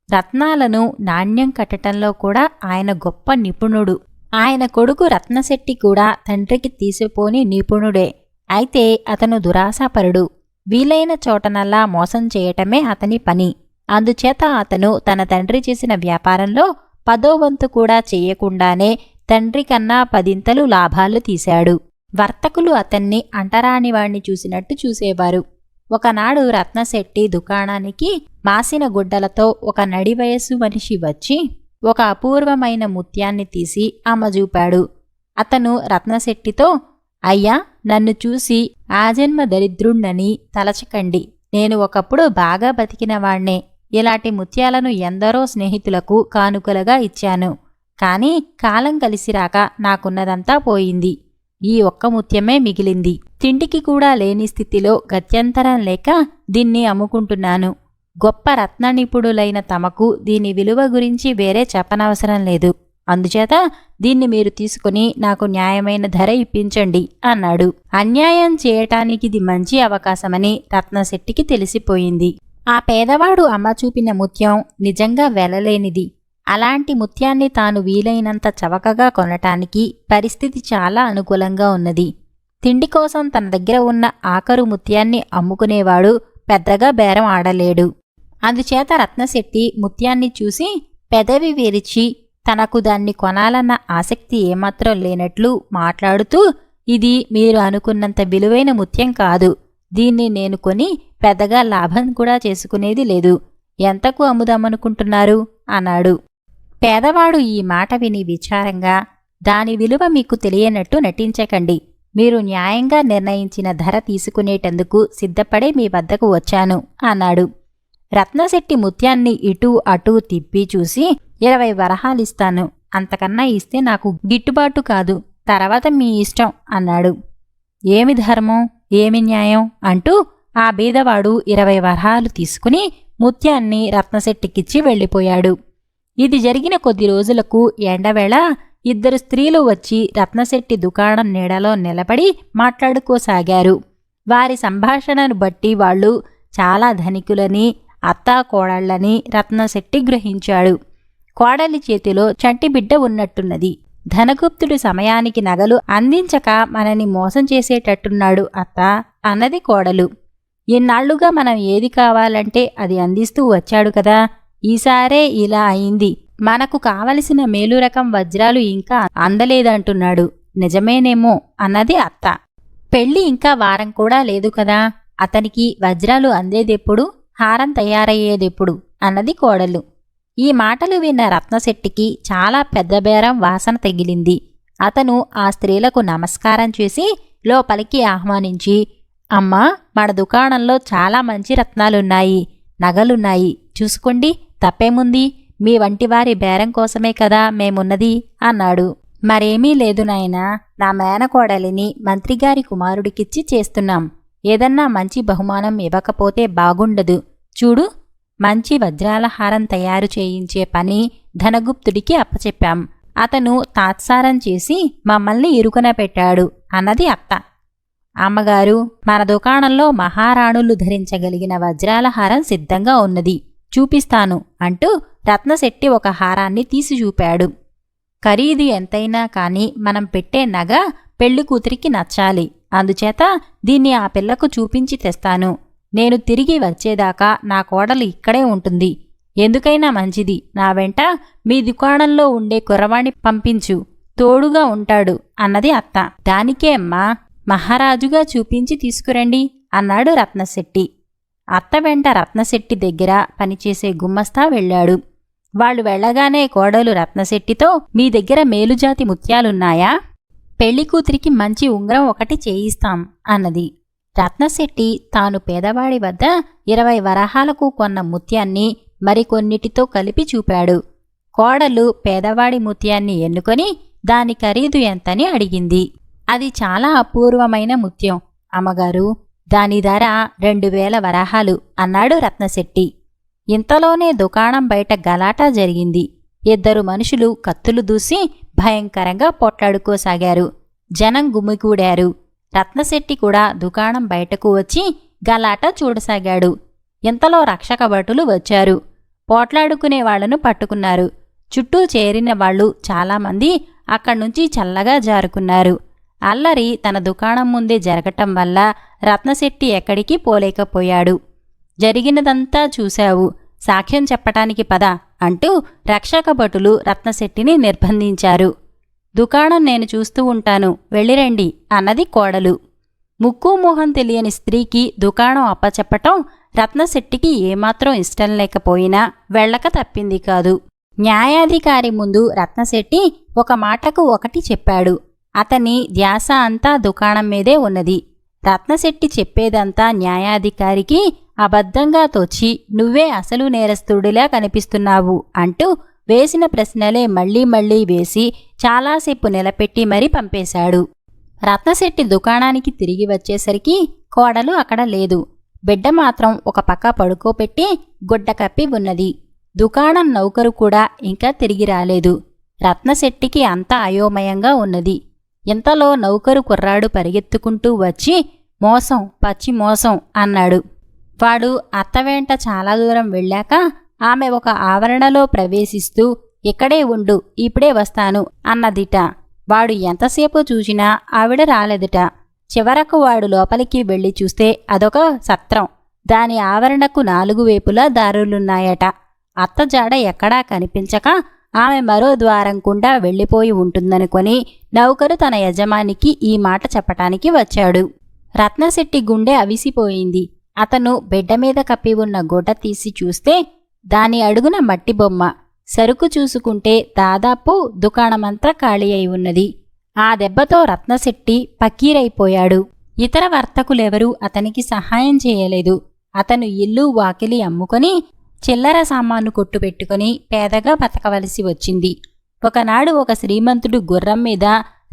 రత్నాలను నాణ్యం కట్టటంలో కూడా ఆయన గొప్ప నిపుణుడు. ఆయన కొడుకు రత్నశెట్టి కూడా తండ్రికి తీసిపోని నిపుణుడే. అయితే అతను దురాశాపరుడు. వీలైన చోటనల్లా మోసం చేయటమే అతని పని. అందుచేత అతను తన తండ్రి చేసిన వ్యాపారంలో 10వ వంతు కూడా చెయ్యకుండానే తండ్రి కన్నా 10 లాభాలు తీశాడు. వర్తకులు అతన్ని అంటరానివాణ్ణి చూసినట్టు చూసేవారు. ఒకనాడు రత్నశెట్టి దుకాణానికి మాసిన గుడ్డలతో ఒక నడివయస్సు మనిషి వచ్చి ఒక అపూర్వమైన ముత్యాన్ని తీసి అమ్మజూపాడు. అతను రత్నశెట్టితో, అయ్యా, నన్ను చూసి ఆజన్మ దరిద్రుణ్ణని తలచకండి. నేను ఒకప్పుడు బాగా బతికినవాణ్ణే. ఇలాంటి ముత్యాలను ఎందరో స్నేహితులకు కానుకలుగా ఇచ్చాను. కాని కాలం కలిసిరాక నాకున్నదంతా పోయింది. ఈ ఒక్క ముత్యమే మిగిలింది. తిండికి కూడా లేని స్థితిలో గత్యంతరం లేక దీన్ని అమ్ముకుంటున్నాను. గొప్ప రత్న నిపుణులైన తమకు దీని విలువ గురించి వేరే చెప్పనవసరం లేదు. అందుచేత దీన్ని మీరు తీసుకుని నాకు న్యాయమైన ధర ఇప్పించండి అన్నాడు. అన్యాయం చేయటానికిది మంచి అవకాశమని రత్నశెట్టికి తెలిసిపోయింది. ఆ పేదవాడు అమ్మ చూపిన ముత్యం నిజంగా వెలలేనిది. అలాంటి ముత్యాన్ని తాను వీలైనంత చవకగా కొనటానికి పరిస్థితి చాలా అనుకూలంగా ఉన్నది. తిండి కోసం తన దగ్గర ఉన్న ఆఖరు ముత్యాన్ని అమ్ముకునేవాడు పెద్దగా బేరం ఆడలేడు. అందుచేత రత్నశెట్టి ముత్యాన్ని చూసి పెదవి విరిచి తనకు దాన్ని కొనాలన్న ఆసక్తి ఏమాత్రం లేనట్లు మాట్లాడుతూ, ఇది మీరు అనుకున్నంత విలువైన ముత్యం కాదు. దీన్ని నేను కొని పెద్దగా లాభం కూడా చేసుకునేది లేదు. ఎంతకు అమ్ముదామనుకుంటున్నారు అన్నాడు. పేదవాడు ఈ మాట విని విచారంగా, దాని విలువ మీకు తెలియనట్టు నటించకండి. మీరు న్యాయంగా నిర్ణయించిన ధర తీసుకునేటందుకు సిద్ధపడే మీ వద్దకు వచ్చాను అన్నాడు. రత్నశెట్టి ముత్యాన్ని ఇటూ అటూ తిప్పి చూసి 20 వరహాలిస్తాను. అంతకన్నా ఇస్తే నాకు గిట్టుబాటు కాదు. తర్వాత మీ ఇష్టం అన్నాడు. ఏమి ధర్మం, ఏమి న్యాయం అంటూ ఆ బీదవాడు 20 వరహాలు తీసుకుని ముత్యాన్ని రత్నశెట్టికిచ్చి వెళ్ళిపోయాడు. ఇది జరిగిన కొద్ది రోజులకు ఎండవేళ 2 స్త్రీలు వచ్చి రత్నశెట్టి దుకాణం నీడలో నిలబడి మాట్లాడుకోసాగారు. వారి సంభాషణను బట్టి వాళ్లు చాలా ధనికులని, అత్తా కోడళ్ళని రత్నశెట్టి గ్రహించాడు. కోడలి చేతిలో చంటిబిడ్డ ఉన్నట్టున్నది. ధనగుప్తుడు సమయానికి నగలు అందించక మనని మోసం చేసేటట్టున్నాడు అత్తా అన్నది కోడలు. ఇన్నాళ్లుగా మనం ఏది కావాలంటే అది అందిస్తూ వచ్చాడు కదా, ఈసారే ఇలా అయింది. మనకు కావలసిన మేలు రకం వజ్రాలు ఇంకా అందలేదంటున్నాడు. నిజమేనేమో అన్నది అత్త. పెళ్లి ఇంకా వారం కూడా లేదు కదా, అతనికి వజ్రాలు అందేదెప్పుడు, హారం తయారయ్యేదెప్పుడు అన్నది కోడలు. ఈ మాటలు విన్న రత్నశెట్టికి చాలా పెద్ద బేరం వాసన తగిలింది. అతను ఆ స్త్రీలకు నమస్కారం చేసి లోపలికి ఆహ్వానించి, అమ్మా, మన దుకాణంలో చాలా మంచి రత్నాలున్నాయి, నగలున్నాయి, చూసుకోండి, తప్పేముంది, మీ వంటివారి బేరం కోసమే కదా మేమున్నది అన్నాడు. మరేమీ లేదు నాయనా, నా మేనకోడలిని మంత్రిగారి కుమారుడికిచ్చి చేస్తున్నాం. ఏదన్నా మంచి బహుమానం ఇవ్వకపోతే బాగుండదు. చూడు, మంచి వజ్రాల హారం తయారు చేయించే పని ధనగుప్తుడికి అప్పచెప్పాం. అతను తాత్సారం చేసి మమ్మల్ని ఇరుకున పెట్టాడు అన్నది అత్త. అమ్మగారు, మన దుకాణంలో మహారాణులు ధరించగలిగిన వజ్రాల హారం సిద్ధంగా ఉన్నది, చూపిస్తాను అంటూ రత్నశెట్టి ఒక హారాన్ని తీసి చూపాడు. ఖరీదు ఎంతైనా కాని మనం పెట్టే నగ పెళ్లి కూతురికి నచ్చాలి. అందుచేత దీన్ని ఆ పిల్లకు చూపించి తెస్తాను. నేను తిరిగి వచ్చేదాకా నా కోడలు ఇక్కడే ఉంటుంది. ఎందుకైనా మంచిది, నా వెంట మీ దుకాణంలో ఉండే కుర్రవాణ్ణి పంపించు, తోడుగా ఉంటాడు అన్నది అత్త. దానికే అమ్మా, మహారాజుగా చూపించి తీసుకురండి అన్నాడు రత్నశెట్టి. అత్త వెంట రత్నశెట్టి దగ్గర పనిచేసే గుమ్మస్తా వెళ్ళాడు. వాళ్ళు వెళ్ళగానే కోడలు రత్నశెట్టితో, మీ దగ్గర మేలుజాతి ముత్యాలున్నాయా? పెళ్లికూతురికి మంచి ఉంగరం ఒకటి చేయిస్తాం అన్నది. రత్నశెట్టి తాను పేదవాడి వద్ద 20 వరహాలకు కొన్న ముత్యాన్ని మరికొన్నిటితో కలిపి చూపాడు. కోడలు పేదవాడి ముత్యాన్ని ఎన్నుకొని దాని ఖరీదు ఎంతని అడిగింది. అది చాలా అపూర్వమైన ముత్యం అమ్మగారు, దాని ధర 2000 వరహాలు అన్నాడు రత్నశెట్టి. ఇంతలోనే దుకాణం బయట గలాటా జరిగింది. 2 మనుషులు కత్తులు దూసి భయంకరంగా పోట్లాడుకోసాగారు. జనం గుమిగూడారు. రత్నశెట్టి కూడా దుకాణం బయటకు వచ్చి గలాటా చూడసాగాడు. ఇంతలో రక్షక భటులు వచ్చారు. పోట్లాడుకునే వాళ్లను పట్టుకున్నారు. చుట్టూ చేరిన వాళ్లు చాలామంది అక్కడ్నుంచి చల్లగా జారుకున్నారు. అల్లరి తన దుకాణం ముందే జరగటం వల్ల రత్నశెట్టి ఎక్కడికి పోలేకపోయాడు. జరిగినదంతా చూశావు, సాక్ష్యం చెప్పటానికి పద అంటూ రక్షక భటులు రత్నశెట్టిని నిర్బంధించారు. దుకాణం నేను చూస్తూ ఉంటాను, వెళ్ళిరండి అన్నది కోడలు. ముక్కు మొహం తెలియని స్త్రీకి దుకాణం అప్పచెప్పటం రత్నశెట్టికి ఏమాత్రం ఇష్టం లేకపోయినా వెళ్ళక తప్పింది కాదు. న్యాయాధికారి ముందు రత్నశెట్టి ఒక మాటకు ఒకటి చెప్పాడు. అతని ధ్యాస అంతా దుకాణం మీదే ఉన్నది. రత్నశెట్టి చెప్పేదంతా న్యాయాధికారికి అబద్ధంగా తోచి, నువ్వే అసలు నేరస్తుడిలా కనిపిస్తున్నావు అంటూ వేసిన ప్రశ్నలే మళ్లీ మళ్లీ వేసి చాలాసేపు నిలబెట్టి మరీ పంపేశాడు. రత్నశెట్టి దుకాణానికి తిరిగి వచ్చేసరికి కోడలు అక్కడ లేదు. బిడ్డ మాత్రం ఒక పక్క పడుకోపెట్టి గుడ్డ కప్పి ఉన్నది. దుకాణం నౌకరు కూడా ఇంకా తిరిగి రాలేదు. రత్నశెట్టికి అంతా అయోమయంగా ఉన్నది. ఇంతలో నౌకరు కుర్రాడు పరిగెత్తుకుంటూ వచ్చి, మోసం, పచ్చి మోసం అన్నాడు. వాడు అత్తవెంట చాలా దూరం వెళ్ళాక ఆమె ఒక ఆవరణలో ప్రవేశిస్తూ, ఇక్కడే ఉండు, ఇప్పుడే వస్తాను అన్నదిట. వాడు ఎంతసేపు చూసినా ఆవిడ రాలేదుట. చివరకు వాడు లోపలికి వెళ్లి చూస్తే అదొక సత్రం. దాని ఆవరణకు 4 వైపులా దారులున్నాయట. అత్తజాడ ఎక్కడా కనిపించక ఆమె మరో ద్వారం గుండా వెళ్ళిపోయి ఉంటుందనుకొని నౌకరు తన యజమానికి ఈ మాట చెప్పటానికి వచ్చాడు. రత్నశెట్టి గుండె అవిసిపోయింది. అతను బిడ్డ మీద కప్పి ఉన్న గుడ్డ తీసి చూస్తే దాని అడుగున మట్టి బొమ్మ. సరుకు చూసుకుంటే దాదాపు దుకాణమంతా ఖాళీ అయి ఉన్నది. ఆ దెబ్బతో రత్నశెట్టి పకీరైపోయాడు. ఇతర వర్తకులెవరూ అతనికి సహాయం చేయలేదు. అతను ఇల్లు వాకిలి అమ్ముకొని చిల్లర సామాను కొట్టు పెట్టుకుని పేదగా బతకవలసి వచ్చింది. ఒకనాడు ఒక శ్రీమంతుడు గుర్రం మీద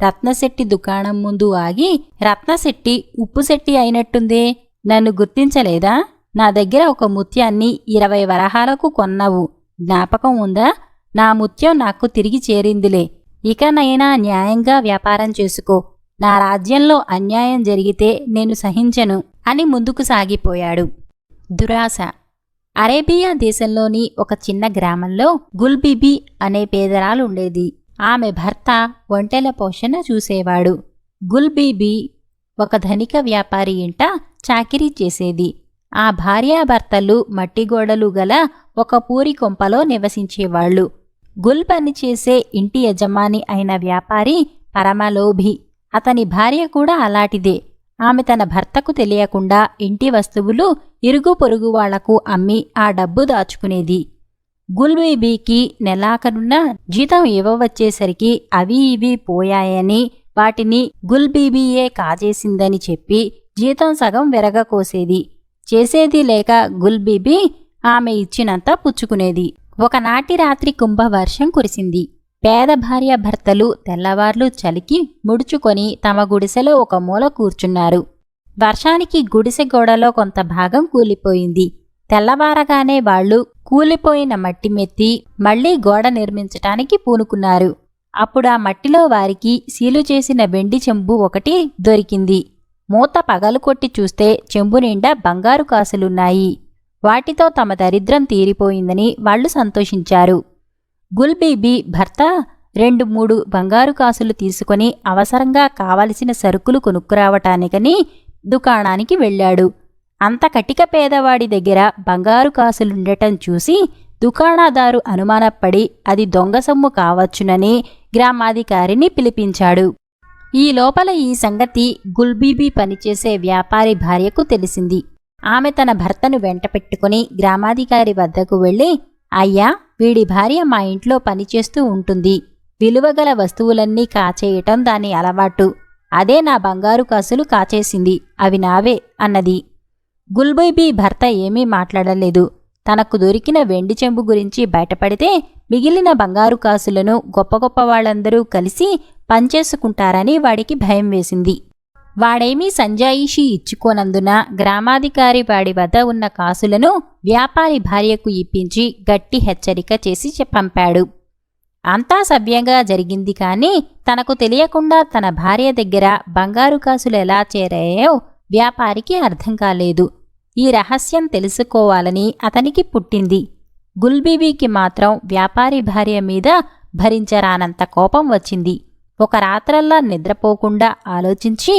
రత్నశెట్టి దుకాణం ముందు ఆగి, రత్నశెట్టి ఉప్పుశెట్టి అయినట్టుందే, నన్ను గుర్తించలేదా? నా దగ్గర ఒక ముత్యాన్ని 20 వరహాలకు కొన్నావు, జ్ఞాపకం ఉందా? నా ముత్యం నాకు తిరిగి చేరిందిలే. ఇకనైనా న్యాయంగా వ్యాపారం చేసుకో. నా రాజ్యంలో అన్యాయం జరిగితే నేను సహించను అని ముందుకు సాగిపోయాడు. దురాశ. అరేబియా దేశంలోని ఒక చిన్న గ్రామంలో గుల్బీబీ అనే పేదరాలుండేది. ఆమె భర్త ఒంటెల పోషణ చూసేవాడు. గుల్బీబీ ఒక ధనిక వ్యాపారి ఇంట చాకిరీ చేసేది. ఆ భార్యాభర్తలు మట్టిగోడలు గల ఒక పూరి కొంపలో నివసించేవాళ్లు. గుల్ పనిచేసే ఇంటి యజమాని అయిన వ్యాపారి పరమలోభి. అతని భార్య కూడా అలాంటిదే. ఆమె తన భర్తకు తెలియకుండా ఇంటి వస్తువులు ఇరుగు పొరుగు వాళ్లకు అమ్మి ఆ డబ్బు దాచుకునేది. గుల్బీబీకి నెలాఖరున జీతం ఇవ్వవచ్చేసరికి అవి ఇవి పోయాయని, వాటిని గుల్బీబీయే కాజేసిందని చెప్పి జీతం సగం విరగకోసేది. చేసేది లేక గుల్బీబీ ఆమె ఇచ్చినంత పుచ్చుకునేది. ఒకనాటి రాత్రి కుంభవర్షం కురిసింది. పేద భార్యాభర్తలు తెల్లవార్లు చలికి ముడుచుకొని తమ గుడిసెలో ఒక మూల కూర్చున్నారు. వర్షానికి గుడిసె గోడలో కొంత భాగం కూలిపోయింది. తెల్లవారగానే వాళ్లు కూలిపోయిన మట్టి మెత్తి మళ్లీ గోడ నిర్మించటానికి పూనుకున్నారు. అప్పుడా మట్టిలో వారికి సీలు చేసిన వెండి చెంబు ఒకటి దొరికింది. మూత పగలుకొట్టి చూస్తే చెంబు నిండా బంగారు కాసులున్నాయి. వాటితో తమ దరిద్రం తీరిపోయిందని వాళ్లు సంతోషించారు. గుల్బీబీ భర్త 2-3 బంగారు కాసులు తీసుకుని అవసరంగా కావలసిన సరుకులు కొనుక్కురావటానికని దుకాణానికి వెళ్ళాడు. అంత కటిక పేదవాడి దగ్గర బంగారు కాసులుండటం చూసి దుకాణదారు అనుమానపడి అది దొంగ సొమ్ము కావచ్చునని గ్రామాధికారిని పిలిపించాడు. ఈ లోపల ఈ సంగతి గుల్బీబీ పనిచేసే వ్యాపారి భార్యకు తెలిసింది. ఆమె తన భర్తను వెంటపెట్టుకుని గ్రామాధికారి వద్దకు వెళ్ళి, అయ్యా, వీడి భార్య మా ఇంట్లో పనిచేస్తూ ఉంటుంది. విలువగల వస్తువులన్నీ కాచేయటం దాని అలవాటు. అదే నా బంగారు కాసులు కాచేసింది. అవి నావే అన్నది. గుల్బీబీ భర్త ఏమీ మాట్లాడలేదు. తనకు దొరికిన వెండి చెంబు గురించి బయటపడితే మిగిలిన బంగారు కాసులను గొప్ప గొప్ప వాళ్ళందరూ కలిసి పంచేసుకుంటారని వాడికి భయం వేసింది. వాడేమీ సంజాయిషీ ఇచ్చుకోనందున గ్రామాధికారి వాడి వద్ద ఉన్న కాసులను వ్యాపారి భార్యకు ఇప్పించి గట్టి హెచ్చరిక చేసి పంపాడు. అంతా సవ్యంగా జరిగింది. కాని తనకు తెలియకుండా తన భార్య దగ్గర బంగారు కాసులు ఎలా చేరాయో వ్యాపారికి అర్థం కాలేదు. ఈ రహస్యం తెలుసుకోవాలని అతనికి పుట్టింది. గుల్బీబీకి మాత్రం వ్యాపారి భార్య మీద భరించరానంత కోపం వచ్చింది. ఒక రాత్రల్లా నిద్రపోకుండా ఆలోచించి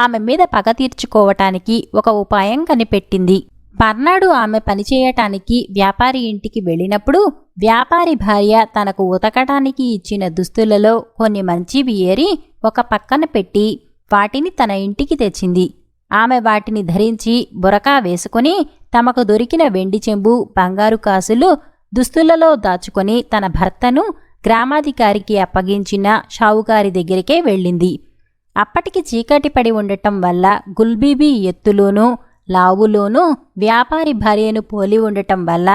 ఆమె మీద పగ తీర్చుకోవటానికి ఒక ఉపాయం కనిపెట్టింది. మర్నాడు ఆమె పనిచేయటానికి వ్యాపారి ఇంటికి వెళ్ళినప్పుడు వ్యాపారి భార్య తనకు ఉతకటానికి ఇచ్చిన దుస్తులలో కొన్ని మంచివి ఏరి ఒక పక్కన పెట్టి వాటిని తన ఇంటికి తెచ్చింది. ఆమె వాటిని ధరించి బురకా వేసుకుని తమకు దొరికిన వెండి చెంబు, బంగారు కాసులు దుస్తులలో దాచుకొని తన భర్తను గ్రామాధికారికి అప్పగించిన షావుకారి దగ్గరికే వెళ్ళింది. అప్పటికి చీకటి పడి ఉండటం వల్ల గుల్బీబీ ఎత్తులోనూ లావులోనూ వ్యాపారి భార్యను పోలి ఉండటం వల్ల,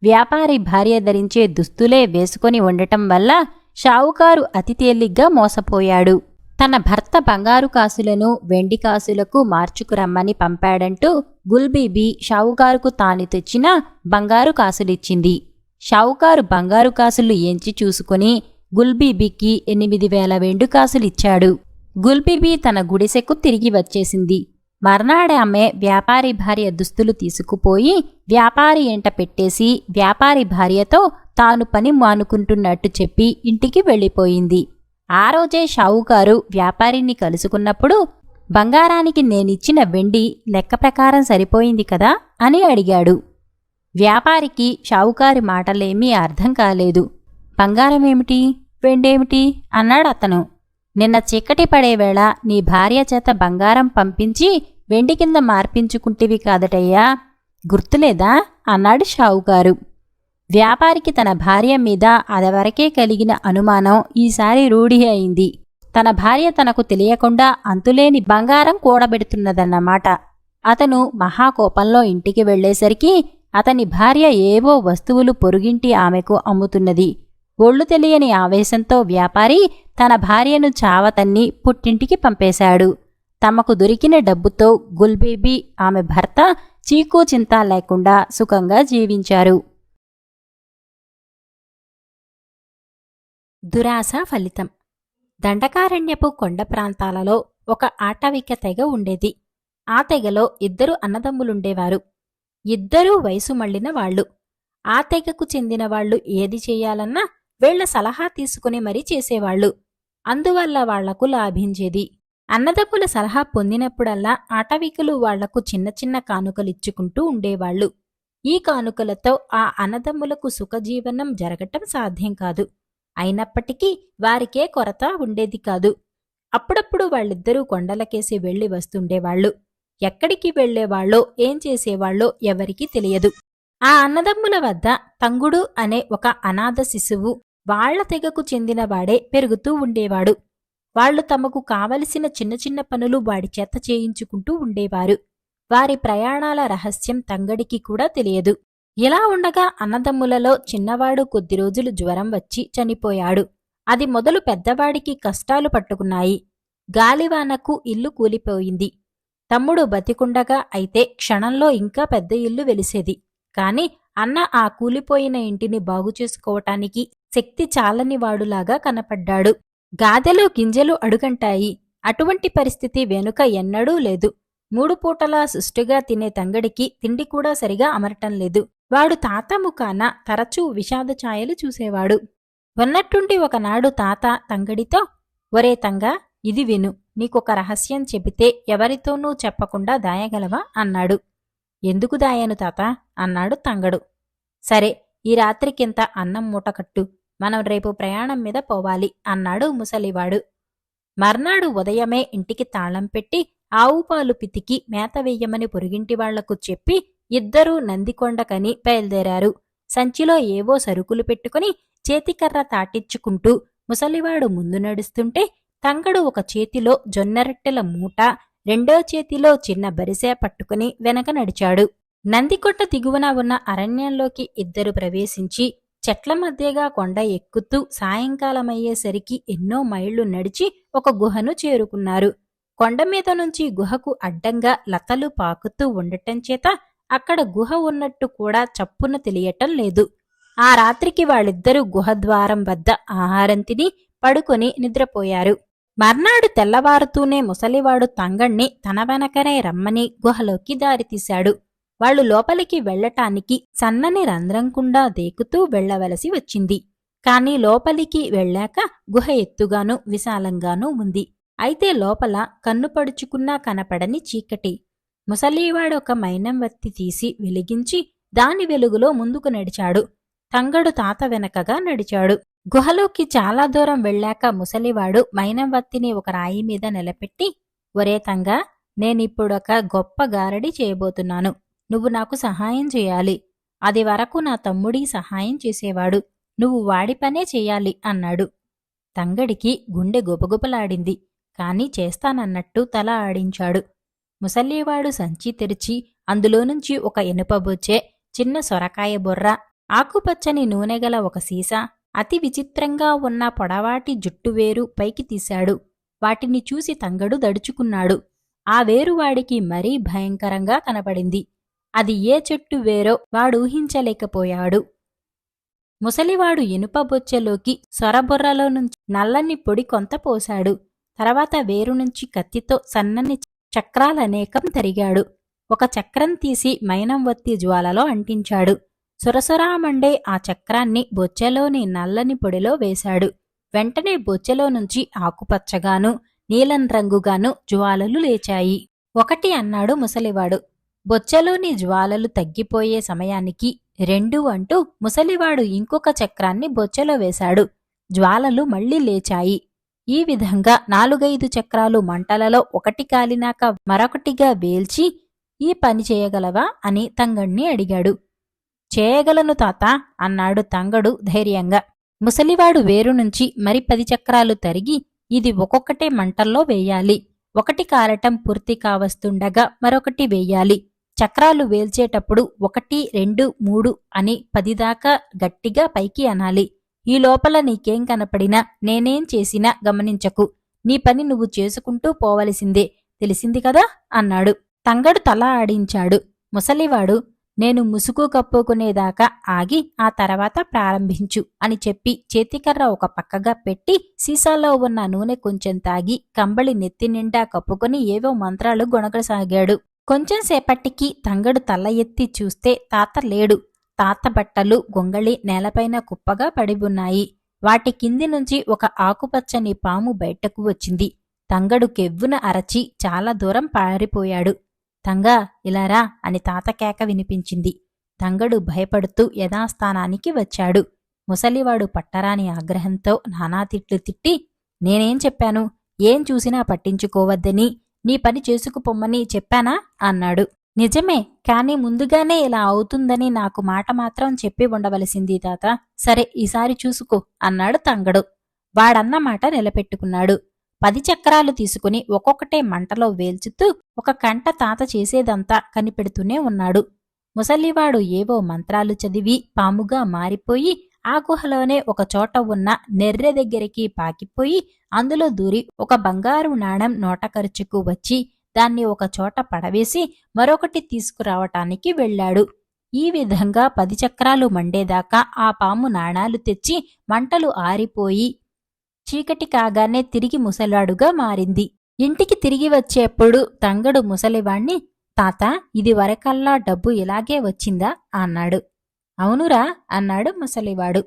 వ్యాపారి భార్య ధరించే దుస్తులే వేసుకొని ఉండటం వల్ల షావుకారు అతి తేలిగ్గా మోసపోయాడు. తన భర్త బంగారు కాసులను వెండి కాసులకు మార్చుకురమ్మని పంపాడంటూ గుల్బీబీ షావుకారుకు తాను తెచ్చిన బంగారు కాసులిచ్చింది. షావుకారు బంగారు కాసులు ఎంచి చూసుకుని గుల్బీబీకి 8,000 వెండి కాసులిచ్చాడు. గుల్బీబీ తన గుడిసెకు తిరిగి వచ్చేసింది. మర్నాడు ఆమె వ్యాపారి భార్య దుస్తులు తీసుకుపోయి వ్యాపారి ఎంట పెట్టేసి వ్యాపారి భార్యతో తాను పని మానుకుంటున్నట్టు చెప్పి ఇంటికి వెళ్ళిపోయింది. ఆ రోజే షావుకారు వ్యాపారిని కలుసుకున్నప్పుడు, బంగారానికి నేనిచ్చిన వెండి లెక్క ప్రకారం సరిపోయింది కదా అని అడిగాడు. వ్యాపారికి షావుకారి మాటలేమీ అర్థం కాలేదు. బంగారమేమిటి, వెండేమిటి అన్నాడు అతను. నిన్న చీకటి పడేవేళ నీ భార్య చేత బంగారం పంపించి వెండి కింద మార్పించుకుంటేవి కాదటయ్యా, గుర్తులేదా అన్నాడు షావుకారు. వ్యాపారికి తన భార్య మీద అదివరకే కలిగిన అనుమానం ఈసారి రూఢి అయింది. తన భార్య తనకు తెలియకుండా అంతులేని బంగారం కూడబెడుతున్నదన్నమాట. అతను మహాకోపంలో ఇంటికి వెళ్లేసరికి అతని భార్య ఏవో వస్తువులు పొరుగింటి ఆమెకు అమ్ముతున్నది. ఒళ్ళు తెలియని ఆవేశంతో వ్యాపారి తన భార్యను చావతన్ని పుట్టింటికి పంపేశాడు. తమకు దొరికిన డబ్బుతో గుల్బీబీ ఆమె భర్త చీకు చింత లేకుండా సుఖంగా జీవించారు. దురాశ ఫలితం. దండకారణ్యపు కొండ ప్రాంతాలలో ఒక ఆటవిక తెగ ఉండేది. ఆ తెగలో 2 అన్నదమ్ములుండేవారు. ఇద్దరూ వయసు మళ్ళిన వాళ్ళు. ఆ తెగకు చెందిన వాళ్ళు ఏది చెయ్యాలన్నా వీళ్ల సలహా తీసుకుని మరీ చేసేవాళ్లు. అందువల్ల వాళ్లకు లాభించేది. అన్నదమ్ముల సలహా పొందినప్పుడల్లా ఆటవికులు వాళ్లకు చిన్న చిన్న కానుకలిచ్చుకుంటూ ఉండేవాళ్లు. ఈ కానుకలతో ఆ అన్నదమ్ములకు సుఖజీవనం జరగటం సాధ్యం కాదు. అయినప్పటికీ వారికే కొరత ఉండేది కాదు. అప్పుడప్పుడు వాళ్ళిద్దరూ కొండలకేసి వెళ్లి వస్తుండేవాళ్లు. ఎక్కడికి వెళ్లేవాళ్లో ఏం చేసేవాళ్లో ఎవరికీ తెలియదు. ఆ అన్నదమ్ముల వద్ద తంగుడు అనే ఒక అనాథ శిశువు వాళ్ల తెగకు చెందినవాడే పెరుగుతూ ఉండేవాడు. వాళ్లు తమకు కావలసిన చిన్న చిన్న పనులు వాడి చేత చేయించుకుంటూ ఉండేవారు. వారి ప్రయాణాల రహస్యం తంగడికి కూడా తెలియదు. ఇలా ఉండగా అన్నదమ్ములలో చిన్నవాడు కొద్ది రోజులు జ్వరం వచ్చి చనిపోయాడు. అది మొదలు పెద్దవాడికి కష్టాలు పట్టుకున్నాయి. గాలివానకు ఇల్లు కూలిపోయింది. తమ్ముడు బతికుండగా అయితే క్షణంలో ఇంకా పెద్ద ఇల్లు వెలిసేది. కాని అన్న ఆ కూలిపోయిన ఇంటిని బాగుచేసుకోవటానికి శక్తి చాలనివాడులాగా కనపడ్డాడు. గాదెలో గింజలు అడుగంటాయి. అటువంటి పరిస్థితి వెనుక ఎన్నడూ లేదు. 3 పూటలా సుష్టుగా తినే తంగడికి తిండి కూడా సరిగా అమరటం లేదు. వాడు తాత ముఖాన తరచూ విషాద ఛాయలు చూసేవాడు. ఉన్నట్టుండి ఒకనాడు తాత తంగడితో, ఒరే తంగా, ఇది విను. నీకొక రహస్యం చెబితే ఎవరితోనూ చెప్పకుండా దాయగలవా అన్నాడు. ఎందుకు దాయను తాత అన్నాడు తంగడు. సరే, ఈ రాత్రికింత అన్నం మూటకట్టు. మనం రేపు ప్రయాణం మీద పోవాలి అన్నాడు ముసలివాడు. మర్నాడు ఉదయమే ఇంటికి తాళం పెట్టి ఆవుపాలు పితికి మేత వెయ్యమని పొరుగింటి వాళ్లకు చెప్పి ఇద్దరూ నందికొండకని బయలుదేరారు. సంచిలో ఏవో సరుకులు పెట్టుకుని చేతికర్ర తాటిచ్చుకుంటూ ముసలివాడు ముందు నడుస్తుంటే తంగడు ఒక చేతిలో జొన్నరొట్టెల మూట, రెండో చేతిలో చిన్న బరిసె పట్టుకుని వెనక నడిచాడు. నందికొట్ట దిగువన ఉన్న అరణ్యంలోకి ఇద్దరు ప్రవేశించి చెట్ల మధ్యగా కొండ ఎక్కుతూ సాయంకాలమయ్యేసరికి ఎన్నో మైళ్లు నడిచి ఒక గుహను చేరుకున్నారు. కొండమీద నుంచి గుహకు అడ్డంగా లతలు పాకుతూ ఉండటంచేత అక్కడ గుహ ఉన్నట్టు కూడా చప్పున తెలియటం లేదు. ఆ రాత్రికి వాళ్ళిద్దరూ గుహద్వారం వద్ద ఆహారం తిని పడుకొని నిద్రపోయారు. మర్నాడు తెల్లవారుతూనే ముసలివాడు తంగణ్ణి తన వెనకనే రమ్మని గుహలోకి దారితీశాడు. వాళ్లు లోపలికి వెళ్లటానికి సన్నని రంధ్రంకుండా దేకుతూ వెళ్లవలసి వచ్చింది. కాని లోపలికి వెళ్ళాక గుహ ఎత్తుగానూ విశాలంగానూ ఉంది. అయితే లోపల కన్నుపడుచుకున్నా కనపడని చీకటి. ముసలివాడొక మైనం వత్తి తీసి వెలిగించి దాని వెలుగులో ముందుకు నడిచాడు. తంగడు తాత వెనకగా నడిచాడు. గుహలోకి చాలా దూరం వెళ్ళాక ముసలివాడు మైనం వత్తిని ఒక రాయి మీద నిలబెట్టి, ఒరే తంగా, నేనిప్పుడొక గొప్ప గారడి చేయబోతున్నాను. నువ్వు నాకు సహాయం చేయాలి. అది వరకు నా తమ్ముడి సహాయం చేసేవాడు. నువ్వు వాడి పనే చెయ్యాలి అన్నాడు. తంగడికి గుండె గుబగుబలాడింది. కాని చేస్తానన్నట్టు తల ఆడించాడు. ముసలివాడు సంచి తెరిచి అందులోనుంచి ఒక ఇనుపబొచ్చె, చిన్న సొరకాయ బుర్ర, ఆకుపచ్చని నూనెగల ఒక సీసా, అతి విచిత్రంగా ఉన్న పొడవాటి జుట్టువేరు పైకి తీశాడు. వాటిని చూసి తంగడు దడుచుకున్నాడు. ఆ వేరు వాడికి మరీ భయంకరంగా కనపడింది. అది ఏ చెట్టు వేరో వాడూహించలేకపోయాడు. ముసలివాడు ఇనుపబొచ్చెలోకి సొరబుర్రలో నుంచి నల్లని పొడి కొంత పోశాడు. తర్వాత వేరునుంచి కత్తితో సన్నని చక్రాలనేకం తరిగాడు. ఒక చక్రం తీసి మైనం వత్తి జ్వాలలో అంటించాడు. సురసురామండే ఆ చక్రాన్ని బొచ్చెలోని నల్లని పొడిలో వేశాడు. వెంటనే బొచ్చెలో నుంచి ఆకుపచ్చగాను నీలం రంగుగాను జ్వాలలు లేచాయి. ఒకటి అన్నాడు ముసలివాడు. బొచ్చెలోని జ్వాలలు తగ్గిపోయే సమయానికి 2 అంటూ ముసలివాడు ఇంకొక చక్రాన్ని బొచ్చెలో వేశాడు. జ్వాలలు మళ్లీ లేచాయి. ఈ విధంగా 4-5 చక్రాలు మంటలలో ఒకటి కాలినాక మరొకటిగా వేల్చి, ఈ పని చేయగలవా అని తంగణ్ణి అడిగాడు. చేయగలను తాత అన్నాడు తంగడు ధైర్యంగా. ముసలివాడు వేరునుంచి మరి 10 చక్రాలు తరిగి, ఇది ఒక్కొక్కటే మంటల్లో వేయాలి. ఒకటి కారటం పూర్తి కావస్తుండగా మరొకటి వేయాలి. చక్రాలు వేల్చేటప్పుడు 1, 2, 3 అని 10 దాకా గట్టిగా పైకి అనాలి. ఈ లోపల నీకేం కనపడినా నేనేం చేసినా గమనించకు. నీ పని నువ్వు చేసుకుంటూ పోవలసిందే. తెలిసింది కదా అన్నాడు. తంగడు తల ఆడించాడు. ముసలివాడు, నేను ముసుగు కప్పుకునేదాకా ఆగి ఆ తర్వాత ప్రారంభించు అని చెప్పి చేతికర్ర ఒక పక్కగా పెట్టి సీసాలో ఉన్న నూనె కొంచెం తాగి కంబళి నెత్తి నిండా కప్పుకొని ఏవో మంత్రాలు గొణగసాగాడు. కొంచెంసేపటికి తంగడు తల ఎత్తి చూస్తే తాత లేడు. తాత బట్టలు గొంగళి నేలపైన కుప్పగా పడివున్నాయి. వాటి కింది నుంచి ఒక ఆకుపచ్చని పాము బయటకు వచ్చింది. తంగడు కెవ్వున అరచి చాలా దూరం పారిపోయాడు. తంగా ఇలారా అని తాత కేక వినిపించింది. తంగడు భయపడుతూ యథాస్థానానికి వచ్చాడు. ముసలివాడు పట్టరాని ఆగ్రహంతో నానా తిట్లు తిట్టి, నేనేం చెప్పాను? ఏం చూసినా పట్టించుకోవద్దని, నీ పని చేసుకుపొమ్మని చెప్పానా అన్నాడు. నిజమే, కాని ముందుగానే ఇలా అవుతుందని నాకు మాట మాత్రం చెప్పి ఉండవలసింది తాత. సరే, ఈసారి చూసుకో అన్నాడు తంగడు. వాడన్న మాట నిలబెట్టుకున్నాడు. 10 చక్రాలు తీసుకుని ఒక్కొక్కటే మంటలో వేల్చుతూ ఒక కంట తాత చేసేదంతా కనిపెడుతూనే ఉన్నాడు. ముసలివాడు ఏవో మంత్రాలు చదివి పాముగా మారిపోయి ఆ గుహలోనే ఒకచోట ఉన్న నెర్రె దగ్గరికి పాకిపోయి అందులో దూరి ఒక బంగారు నాణెం నోట ఖర్చుకు వచ్చి దాన్ని ఒక చోట పడవేసి మరొకటి తీసుకురావటానికి వెళ్ళాడు. ఈ విధంగా 10 చక్రాలు మండేదాకా ఆ పాము నాణాలు తెచ్చి మంటలు ఆరిపోయి చీకటి కాగానే తిరిగి ముసలాడుగా మారింది. ఇంటికి తిరిగి వచ్చేప్పుడు తంగడు ముసలివాణ్ణి, తాత, ఇది వరకల్లా డబ్బు ఇలాగే వచ్చిందా అన్నాడు. అవునురా అన్నాడు ముసలివాడు.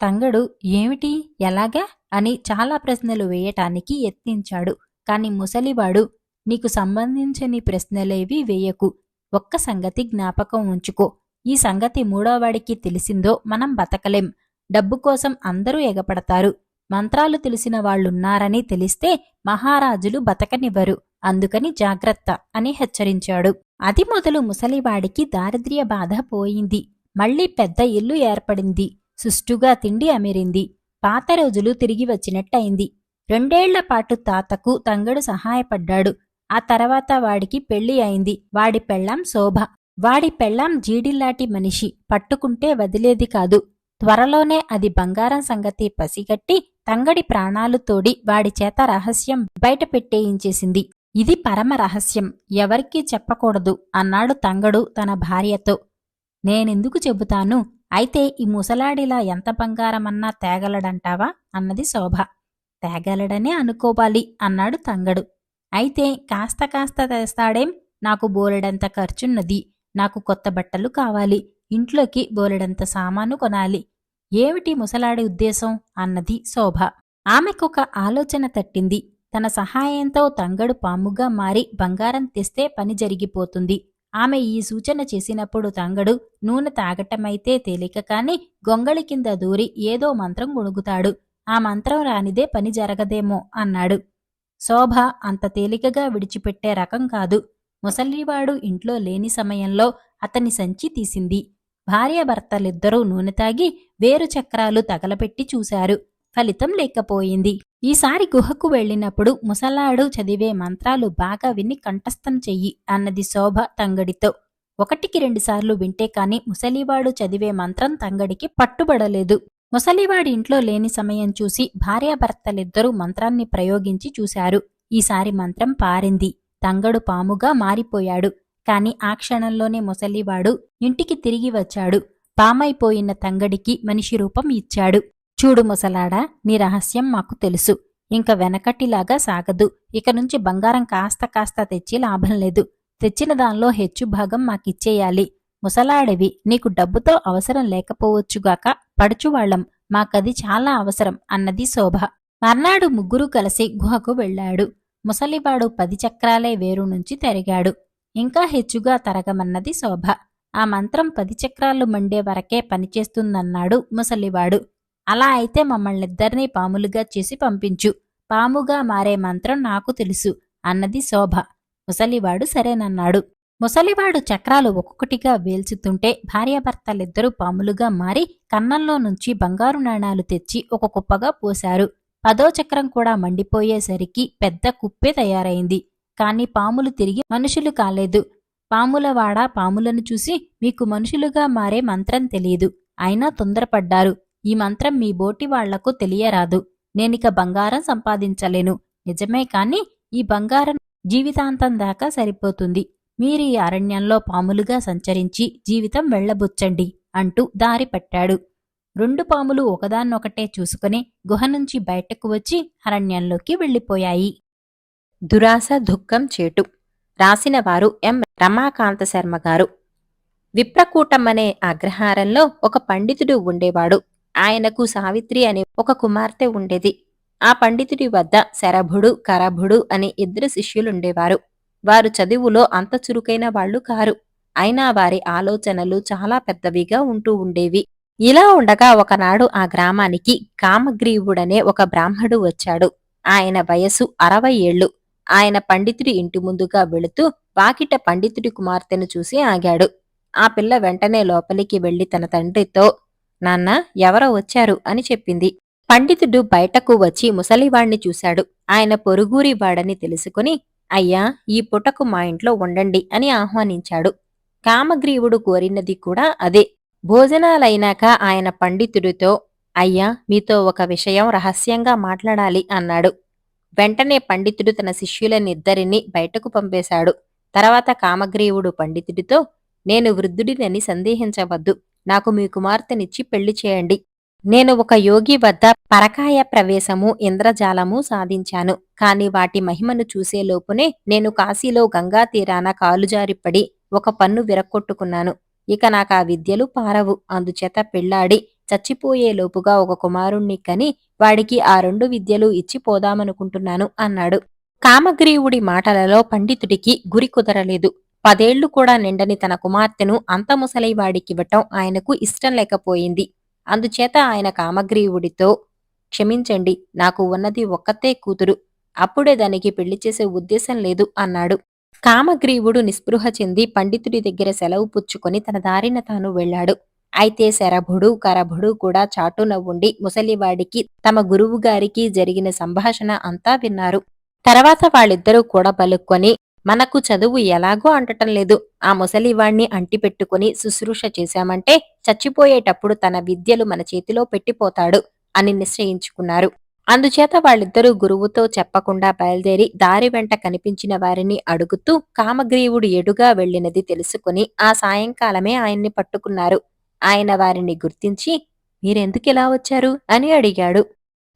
తంగడు ఏమిటి, ఎలాగా అని చాలా ప్రశ్నలు వేయటానికి యత్నించాడు. కాని ముసలివాడు, నీకు సంబంధించని ప్రశ్నలేవీ వేయకు. ఒక్క సంగతి జ్ఞాపకం ఉంచుకో. ఈ సంగతి మూడోవాడికి తెలిసిందో మనం బతకలేం. డబ్బు కోసం అందరూ ఎగపడతారు. మంత్రాలు తెలిసిన వాళ్ళున్నారని తెలిస్తే మహారాజులు బతకనివ్వరు. అందుకని జాగ్రత్త అని హెచ్చరించాడు. అది మొదలు ముసలివాడికి దారిద్ర్య బాధ పోయింది. మళ్లీ పెద్ద ఇల్లు ఏర్పడింది. సుష్టుగా తిండి అమిరింది. పాత రోజులు తిరిగి వచ్చినట్టయింది. 2 ఏళ్లపాటు తాతకు తంగడు సహాయపడ్డాడు. ఆ తర్వాత వాడికి పెళ్లి అయింది. వాడి పెళ్ళాం శోభ. వాడి పెళ్ళాం జీడిల్లాటి మనిషి, పట్టుకుంటే వదిలేది కాదు. త్వరలోనే అది బంగారం సంగతి పసిగట్టి తంగడి ప్రాణాలు తోడి వాడి చేత రహస్యం బయట పెట్టేయించేసింది. ఇది పరమ రహస్యం, ఎవరికీ చెప్పకూడదు అన్నాడు తంగడు తన భార్యతో. నేనెందుకు చెబుతాను? అయితే ఈ ముసలాడిలా ఎంత బంగారమన్నా తేగలడంటావా అన్నది శోభ. తేగలడనే అనుకోవాలి అన్నాడు తంగడు. అయితే కాస్త కాస్త తెస్తాడేం? నాకు బోలెడంత ఖర్చున్నది. నాకు కొత్త బట్టలు కావాలి. ఇంట్లోకి బోలెడంత సామాను కొనాలి. ఏమిటి ముసలాడి ఉద్దేశం అన్నది శోభ. ఆమెకొక ఆలోచన తట్టింది. తన సహాయంతో తంగడు పాముగా మారి బంగారం తెస్తే పని జరిగిపోతుంది. ఆమె ఈ సూచన చేసినప్పుడు తంగడు నూనె తాగటమైతే తేలిక కాని గొంగళి కింద దూరి ఏదో మంత్రం గొణుగుతాడు. ఆ మంత్రం రానిదే పని జరగదేమో అన్నాడు. శోభ అంత తేలికగా విడిచిపెట్టే రకం కాదు. ముసలివాడు ఇంట్లో లేని సమయంలో అతని సంచి తీసింది. భార్యాభర్తలిద్దరూ నూనె తాగి వేరు చక్రాలు తగలపెట్టి చూశారు. ఫలితం లేకపోయింది. ఈసారి గుహకు వెళ్ళినప్పుడు ముసలాడు చదివే మంత్రాలు బాగా విని కంఠస్థం చెయ్యి అన్నది శోభ తంగడితో. 1కి 2 సార్లు వింటే కాని ముసలివాడు చదివే మంత్రం తంగడికి పట్టుబడలేదు. ముసలివాడి ఇంట్లో లేని సమయం చూసి భార్యాభర్తలిద్దరూ మంత్రాన్ని ప్రయోగించి చూశారు. ఈసారి మంత్రం పారింది. తంగడు పాముగా మారిపోయాడు. కాని ఆ క్షణంలోనే ముసలివాడు ఇంటికి తిరిగి వచ్చాడు. పామైపోయిన తంగడికి మనిషి రూపం ఇచ్చాడు. చూడు ముసలాడా, నీ రహస్యం మాకు తెలుసు. ఇంక వెనకటిలాగా సాగదు. ఇక నుంచి బంగారం కాస్త కాస్త తెచ్చి లాభం లేదు. తెచ్చిన దానిలో హెచ్చు భాగం మాకిచ్చేయాలి. ముసలాడివి, నీకు డబ్బుతో అవసరం లేకపోవచ్చుగాక, పడుచువాళ్లం, మాకది చాలా అవసరం అన్నది శోభ. మర్నాడు ముగ్గురూ కలిసి గుహకు వెళ్లాడు. ముసలివాడు 10 చక్రాలే వేరు నుంచి తరిగాడు. ఇంకా హెచ్చుగా తరగమన్నది శోభ. ఆ మంత్రం 10 చక్రాలు మండే వరకే పనిచేస్తుందన్నాడు ముసలివాడు. అలా అయితే మమ్మల్నిద్దరినీ పాములుగా చేసి పంపించు. పాముగా మారే మంత్రం నాకు తెలుసు అన్నది శోభ. ముసలివాడు సరేనన్నాడు. ముసలివాడు చక్రాలు ఒక్కొక్కటిగా వేల్చుతుంటే భార్యాభర్తలిద్దరూ పాములుగా మారి కన్నంలో నుంచి బంగారు నాణాలు తెచ్చి ఒక కుప్పగా పోశారు. 10వ చక్రం కూడా మండిపోయేసరికి పెద్ద కుప్పే తయారైంది. కాని పాములు తిరిగి మనుషులు కాలేదు. పాములవాడా పాములను చూసి, మీకు మనుషులుగా మారే మంత్రం తెలియదు, అయినా తొందరపడ్డారు. ఈ మంత్రం మీ బోటి వాళ్లకు తెలియరాదు. నేనిక బంగారం సంపాదించలేను. నిజమే కాని ఈ బంగారం జీవితాంతం దాకా సరిపోతుంది. మీరు ఈ అరణ్యంలో పాములుగా సంచరించి జీవితం వెళ్లబుచ్చండి అంటూ దారి పట్టాడు. 2 పాములు ఒకదాన్నొకటే చూసుకుని గుహ నుంచి బయటకు వచ్చి అరణ్యంలోకి వెళ్ళిపోయాయి. దురాశ దుఃఖం చేటు. రాసినవారు ఎం రమాకాంత శర్మ గారు. విప్రకూటం అనే అగ్రహారంలో ఒక పండితుడు ఉండేవాడు. ఆయనకు సావిత్రి అనే ఒక కుమార్తె ఉండేది. ఆ పండితుడి వద్ద శరభుడు, కరభుడు అనే ఇద్దరు శిష్యులుండేవారు. వారు చదువులో అంత చురుకైన వాళ్లు కారు. అయినా వారి ఆలోచనలు చాలా పెద్దవిగా ఉంటూ ఉండేవి. ఇలా ఉండగా ఒకనాడు ఆ గ్రామానికి కామగ్రీవుడనే ఒక బ్రాహ్మడు వచ్చాడు. ఆయన వయసు 60 ఏళ్లు. ఆయన పండితుడి ఇంటి ముందుగా వెళుతూ వాకిట పండితుడి కుమార్తెను చూసి ఆగాడు. ఆ పిల్ల వెంటనే లోపలికి వెళ్లి తన తండ్రితో, నాన్నా, ఎవరో వచ్చారు అని చెప్పింది. పండితుడు బయటకు వచ్చి ముసలివాణ్ణి చూశాడు. ఆయన పొరుగురి వాడని తెలుసుకుని, అయ్యా, ఈ పుటకు మా ఇంట్లో ఉండండి అని ఆహ్వానించాడు. కామగ్రీవుడు కోరినది కూడా అదే. భోజనాలైనాక ఆయన పండితుడితో, అయ్యా, మీతో ఒక విషయం రహస్యంగా మాట్లాడాలి అన్నాడు. వెంటనే పండితుడు తన శిష్యులనిద్దరినీ బయటకు పంపేశాడు. తర్వాత కామగ్రీవుడు పండితుడితో, నేను వృద్ధుడినని సందేహించవద్దు. నాకు మీ కుమార్తెనిచ్చి పెళ్లి చేయండి. నేను ఒక యోగి వద్ద పరకాయ ప్రవేశము, ఇంద్రజాలము సాధించాను. కాని వాటి మహిమను చూసేలోపునే నేను కాశీలో గంగా తీరాన కాలుజారిపడి ఒక పన్ను విరక్కొట్టుకున్నాను. ఇక నాకా విద్యలు పారవు. అందుచేత పెళ్లాడి చచ్చిపోయేలోపుగా ఒక కుమారుణ్ణి కని వాడికి ఆ 2 విద్యలు ఇచ్చి పోదామనుకుంటున్నాను అన్నాడు. కామగ్రీవుడి మాటలలో పండితుడికి గురి కుదరలేదు. 10 ఏళ్లు కూడా నిండని తన కుమార్తెను అంత ముసలివాడికివ్వటం ఆయనకు ఇష్టం లేకపోయింది. అందుచేత ఆయన కామగ్రీవుడితో, క్షమించండి, నాకు ఉన్నది ఒక్కతే కూతురు. అప్పుడే దానికి పెళ్లి చేసే ఉద్దేశం లేదు అన్నాడు. కామగ్రీవుడు నిస్పృహ చెంది పండితుడి దగ్గర సెలవు పుచ్చుకొని తన దారిన తాను వెళ్లాడు. అయితే శరభుడు, కరభుడు కూడా చాటున ఉండి ముసలివాడికి, తమ గురువుగారికి జరిగిన సంభాషణ అంతా విన్నారు. తర్వాత వాళ్ళిద్దరూ కూడా పలుక్కొని, మనకు చదువు ఎలాగో అంటటం లేదు. ఆ ముసలివాణ్ణి అంటిపెట్టుకుని శుశ్రూష చేశామంటే చచ్చిపోయేటప్పుడు తన విద్యలు మన చేతిలో పెట్టిపోతాడు అని నిశ్చయించుకున్నారు. అందుచేత వాళ్ళిద్దరూ గురువుతో చెప్పకుండా బయలుదేరి దారి వెంట కనిపించిన వారిని అడుగుతూ కామగ్రీవుడు ఎడుగా వెళ్లినది తెలుసుకుని ఆ సాయంకాలమే ఆయన్ని పట్టుకున్నారు. ఆయన వారిని గుర్తించి, మీరెందుకిలా వచ్చారు అని అడిగాడు.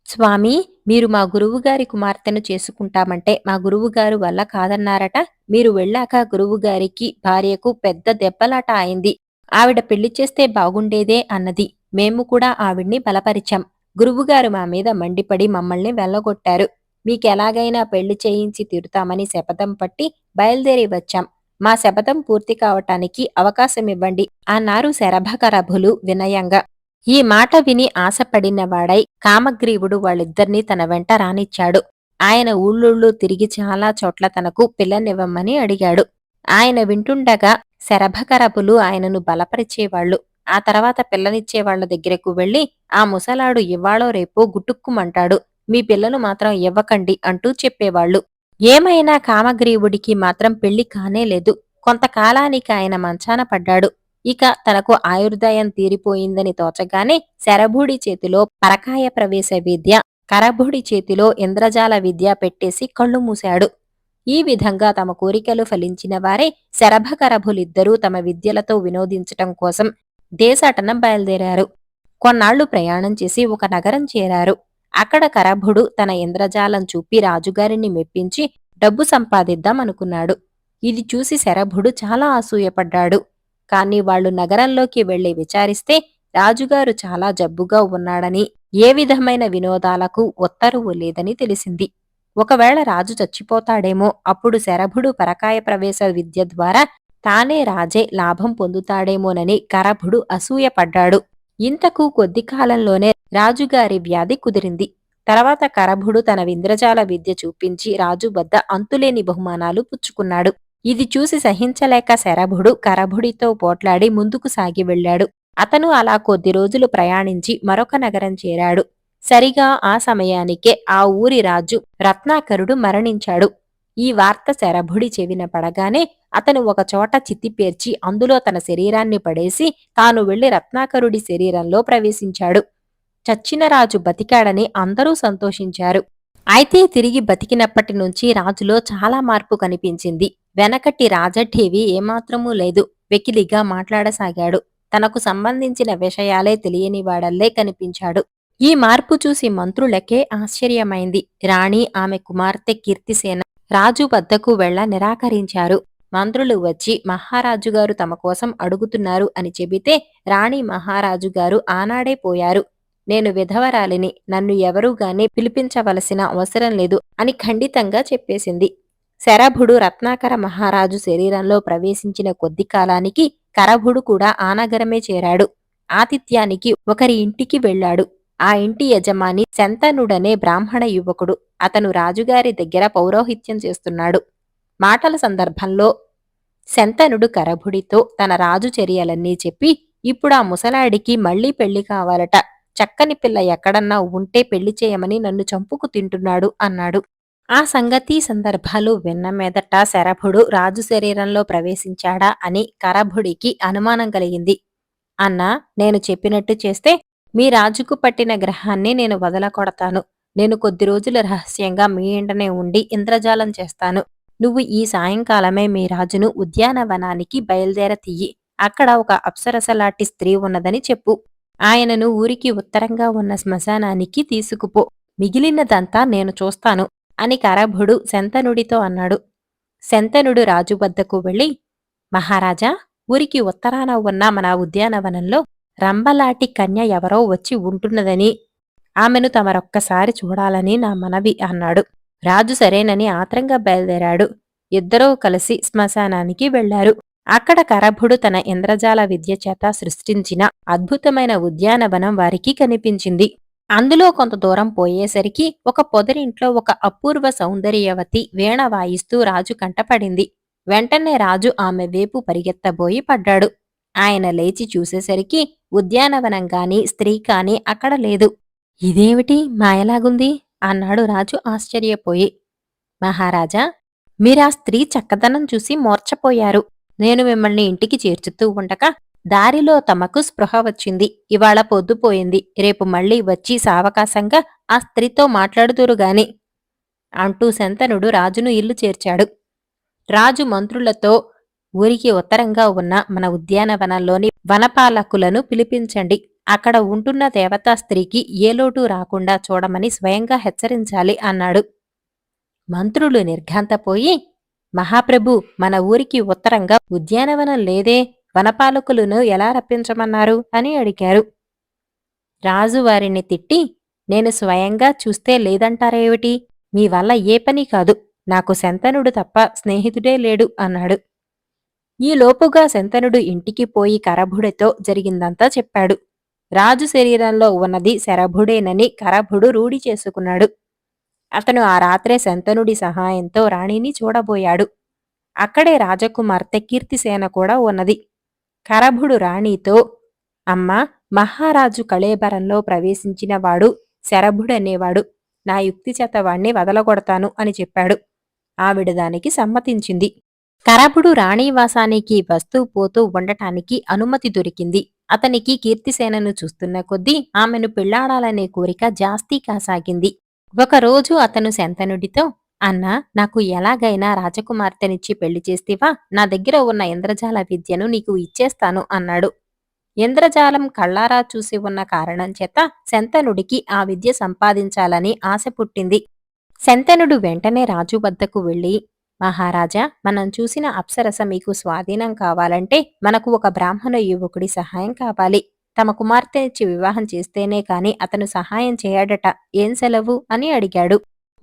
స్వామీ, మీరు మా గురువుగారి కుమార్తెను చేసుకుంటామంటే మా గురువుగారు వల్ల కాదన్నారట. మీరు వెళ్ళాక గురువుగారికి భార్యకు పెద్ద దెబ్బలాట అయింది. ఆవిడ పెళ్లి చేస్తే బాగుండేదే అన్నది. మేము కూడా ఆవిడ్ని బలపరిచాం. గురువుగారు మా మీద మండిపడి మమ్మల్ని వెళ్ళగొట్టారు. మీకెలాగైనా పెళ్లి చేయించి తీరుతామని శపథం పట్టి బయలుదేరి వచ్చాం. మా శపథం పూర్తి కావటానికి అవకాశమివ్వండి అన్నారు శరభకరభులు వినయంగా. ఈ మాట విని ఆశపడినవాడై కామగ్రీవుడు వాళ్ళిద్దరినీ తన వెంట రానిచ్చాడు. ఆయన ఊళ్ళూళ్ళూ తిరిగి చాలా చోట్ల తనకు పిల్లనివ్వమని అడిగాడు. ఆయన వింటుండగా శరభకరభులు ఆయనను బలపరిచేవాళ్లు. ఆ తర్వాత పిల్లనిచ్చేవాళ్ల దగ్గరకు వెళ్లి, ఆ ముసలాడు ఇవ్వాళో రేపో గుటుక్కుమంటాడు, మీ పిల్లను మాత్రం ఇవ్వకండి అంటూ చెప్పేవాళ్లు. ఏమైనా కామగ్రీవుడికి మాత్రం పెళ్లి కానేలేదు. కొంతకాలానికి ఆయన మంచాన పడ్డాడు. ఇక తనకు ఆయుర్దాయం తీరిపోయిందని తోచగానే శరభుడి చేతిలో పరకాయ ప్రవేశ విద్య, కరభుడి చేతిలో ఇంద్రజాల విద్య పెట్టేసి కళ్ళు మూశాడు. ఈ విధంగా తమ కోరికలు ఫలించిన వారే శరభకరభులిద్దరూ తమ విద్యలతో వినోదించటం కోసం దేశాటనం బయలుదేరారు. కొన్నాళ్లు ప్రయాణం చేసి ఒక నగరం చేరారు. అక్కడ కరభుడు తన ఇంద్రజాలం చూపి రాజుగారిని మెప్పించి డబ్బు సంపాదిద్దామనుకున్నాడు. ఇది చూసి శరభుడు చాలా అసూయపడ్డాడు. కాని వాళ్లు నగరంలోకి వెళ్లి విచారిస్తే రాజుగారు చాలా జబ్బుగా ఉన్నాడని, ఏ విధమైన వినోదాలకు ఉత్తరువు లేదని తెలిసింది. ఒకవేళ రాజు చచ్చిపోతాడేమో, అప్పుడు శరభుడు పరకాయ ప్రవేశ విద్య ద్వారా తానే రాజే లాభం పొందుతాడేమోనని కరభుడు అసూయపడ్డాడు. ఇంతకు కొద్ది కాలంలోనే రాజుగారి వ్యాధి కుదిరింది. తర్వాత కరభుడు తన ఇంద్రజాల విద్య చూపించి రాజు వద్ద అంతులేని బహుమానాలు పుచ్చుకున్నాడు. ఇది చూసి సహించలేక శరభుడు కరభుడితో పోట్లాడి ముందుకు సాగి వెళ్లాడు. అతను అలా కొద్ది రోజులు ప్రయాణించి మరొక నగరం చేరాడు. సరిగా ఆ సమయానికే ఆ ఊరి రాజు రత్నాకరుడు మరణించాడు. ఈ వార్త శరభుడి చెవిన పడగానే అతను ఒకచోట చితిపేర్చి అందులో తన శరీరాన్ని పడేసి తాను వెళ్లి రత్నాకరుడి శరీరంలో ప్రవేశించాడు. చచ్చిన రాజు బతికాడని అందరూ సంతోషించారు. అయితే తిరిగి బతికినప్పటి నుంచి రాజులో చాలా మార్పు కనిపించింది. వెనకటి రాజఠేవి ఏమాత్రమూ లేదు. వెకిలిగా మాట్లాడసాగాడు. తనకు సంబంధించిన విషయాలే తెలియనివాడల్లే కనిపించాడు. ఈ మార్పు చూసి మంత్రులకే ఆశ్చర్యమైంది. రాణి, ఆమె కుమార్తె కీర్తిసేన రాజు వద్దకు వెళ్ళ నిరాకరించారు. మంత్రులు వచ్చి మహారాజుగారు తమ కోసం అడుగుతున్నారు అని చెబితే రాణి మహారాజుగారు ఆనాడే పోయారు. నేను విధవరాలిని, నన్ను ఎవరూగాని పిలిపించవలసిన అవసరం లేదు అని ఖండితంగా చెప్పేసింది. శరభుడు రత్నాకర మహారాజు శరీరంలో ప్రవేశించిన కొద్ది కాలానికి కరభుడు కూడా ఆ నగరమే చేరాడు. ఆతిథ్యానికి ఒకరి ఇంటికి వెళ్ళాడు. ఆ ఇంటి యజమాని శంతనుడనే బ్రాహ్మణ యువకుడు. అతను రాజుగారి దగ్గర పౌరోహిత్యం చేస్తున్నాడు. మాటల సందర్భంలో శంతనుడు కరభుడితో తన రాజు చర్యలన్నీ చెప్పి, ఇప్పుడు ఆ ముసలాడికి మళ్లీ పెళ్లి కావాలట, చక్కని పిల్ల ఎక్కడన్నా ఉంటే పెళ్లి చేయమని నన్ను చంపుకు తింటున్నాడు అన్నాడు. ఆ సంగతి సందర్భాలు విన్న మీదట శరభుడు రాజు శరీరంలో ప్రవేశించాడా అని కరభుడికి అనుమానం కలిగింది. అన్నా, నేను చెప్పినట్టు చేస్తే మీ రాజుకు పట్టిన గ్రహాన్ని నేను వదలకొడతాను. నేను కొద్ది రోజులు రహస్యంగా మీ ఇంటనే ఉండి ఇంద్రజాలం చేస్తాను. నువ్వు ఈ సాయంకాలమే మీ రాజును ఉద్యానవనానికి బయలుదేరతీయి. అక్కడ ఒక అప్సరసలాంటి స్త్రీ ఉన్నదని చెప్పు. ఆయనను ఊరికి ఉత్తరంగా ఉన్న శ్మశానానికి తీసుకుపో. మిగిలినదంతా నేను చూస్తాను అని కరభుడు శంతనుడితో అన్నాడు. శంతనుడు రాజు వద్దకు వెళ్ళి, మహారాజా, ఊరికి ఉత్తరాన ఉన్న మన ఉద్యానవనంలో రంబలాటి కన్య ఎవరో వచ్చి ఉంటున్నదని, ఆమెను తమరొక్కసారి చూడాలని నా మనవి అన్నాడు. రాజు సరేనని ఆత్రంగా బయలుదేరాడు. ఇద్దరూ కలిసి శ్మశానానికి వెళ్లారు. అక్కడ కరభుడు తన ఇంద్రజాల విద్య చేత సృష్టించిన అద్భుతమైన ఉద్యానవనం వారికి కనిపించింది. అందులో కొంత దూరం పోయేసరికి ఒక పొదరింట్లో ఒక అపూర్వ సౌందర్యవతి వీణ వాయిస్తూ రాజు కంటపడింది. వెంటనే రాజు ఆమె వైపు పరిగెత్తబోయి పడ్డాడు. ఆయన లేచి చూసేసరికి ఉద్యానవనం గాని స్త్రీ కాని అక్కడ లేదు. ఇదేమిటి మాయలాగుంది అన్నాడు రాజు ఆశ్చర్యపోయి. మహారాజా, మీరా స్త్రీ చక్కదనం చూసి మూర్ఛపోయారు. నేను మిమ్మల్ని ఇంటికి చేర్చుతూ ఉండగా దారిలో తమకు స్పృహ వచ్చింది. ఇవాళ పొద్దుపోయింది. రేపు మళ్లీ వచ్చి సావకాశంగా ఆ స్త్రీతో మాట్లాడుతురుగాని అంటూ శంతనుడు రాజును ఇల్లు చేర్చాడు. రాజు మంత్రులతో ఊరికి ఉత్తరంగా ఉన్న మన ఉద్యానవనంలోని వనపాలకులను పిలిపించండి. అక్కడ ఉంటున్న దేవతా స్త్రీకి ఏ లోటు రాకుండా చూడమని స్వయంగా హెచ్చరించాలి అన్నాడు. మంత్రులు నిర్ఘాంతపోయి, మహాప్రభు, మన ఊరికి ఉత్తరంగా ఉద్యానవనం లేదే, వనపాలకులను ఎలా రప్పించమన్నారు అని అడిగారు. రాజు వారిని తిట్టి, నేను స్వయంగా చూస్తే లేదంటారేమిటి? మీ వల్ల ఏ పని కాదు. నాకు శంతనుడు తప్ప స్నేహితుడే లేడు అన్నాడు. ఈలోపుగా శంతనుడు ఇంటికి పోయి కరభుడితో జరిగిందంతా చెప్పాడు. రాజు శరీరంలో ఉన్నది శరభుడేనని కరభుడు రూఢి చేసుకున్నాడు. అతను ఆ రాత్రే శంతనుడి సహాయంతో రాణిని చూడబోయాడు. అక్కడే రాజకుమార్తె కీర్తిసేన కూడా ఉన్నది. కరభుడు రాణితో, అమ్మా, మహారాజు కళేబరంలో ప్రవేశించిన వాడు శరభుడనేవాడు. నా యుక్తి చేత వాణ్ణి వదలగొడతాను అని చెప్పాడు. ఆవిడ దానికి సమ్మతించింది. కరభుడు రాణీవాసానికి వస్తూ పోతూ ఉండటానికి అనుమతి దొరికింది. అతనికి కీర్తిసేనను చూస్తున్న కొద్దీ ఆమెను పెళ్లాడాలనే కోరిక జాస్తి కాసాగింది. ఒకరోజు అతను శంతనుడితో, అన్నా, నాకు ఎలాగైనా రాజకుమార్తెనిచ్చి పెళ్లి చేస్తేవా, నా దగ్గర ఉన్న ఇంద్రజాల విద్యను నీకు ఇచ్చేస్తాను అన్నాడు. ఇంద్రజాలం కళ్ళారా చూసి ఉన్న కారణం చేత శంతనుడికి ఆ విద్య సంపాదించాలని ఆశ పుట్టింది. శంతనుడు వెంటనే రాజు వద్దకు వెళ్ళి, మహారాజా, మనం చూసిన అప్సరస మీకు స్వాధీనం కావాలంటే మనకు ఒక బ్రాహ్మణ యువకుడి సహాయం కావాలి. తమ కుమార్తెనిచ్చి వివాహం చేస్తేనే కాని అతను సహాయం చేయడట. ఏం సెలవు అని అడిగాడు.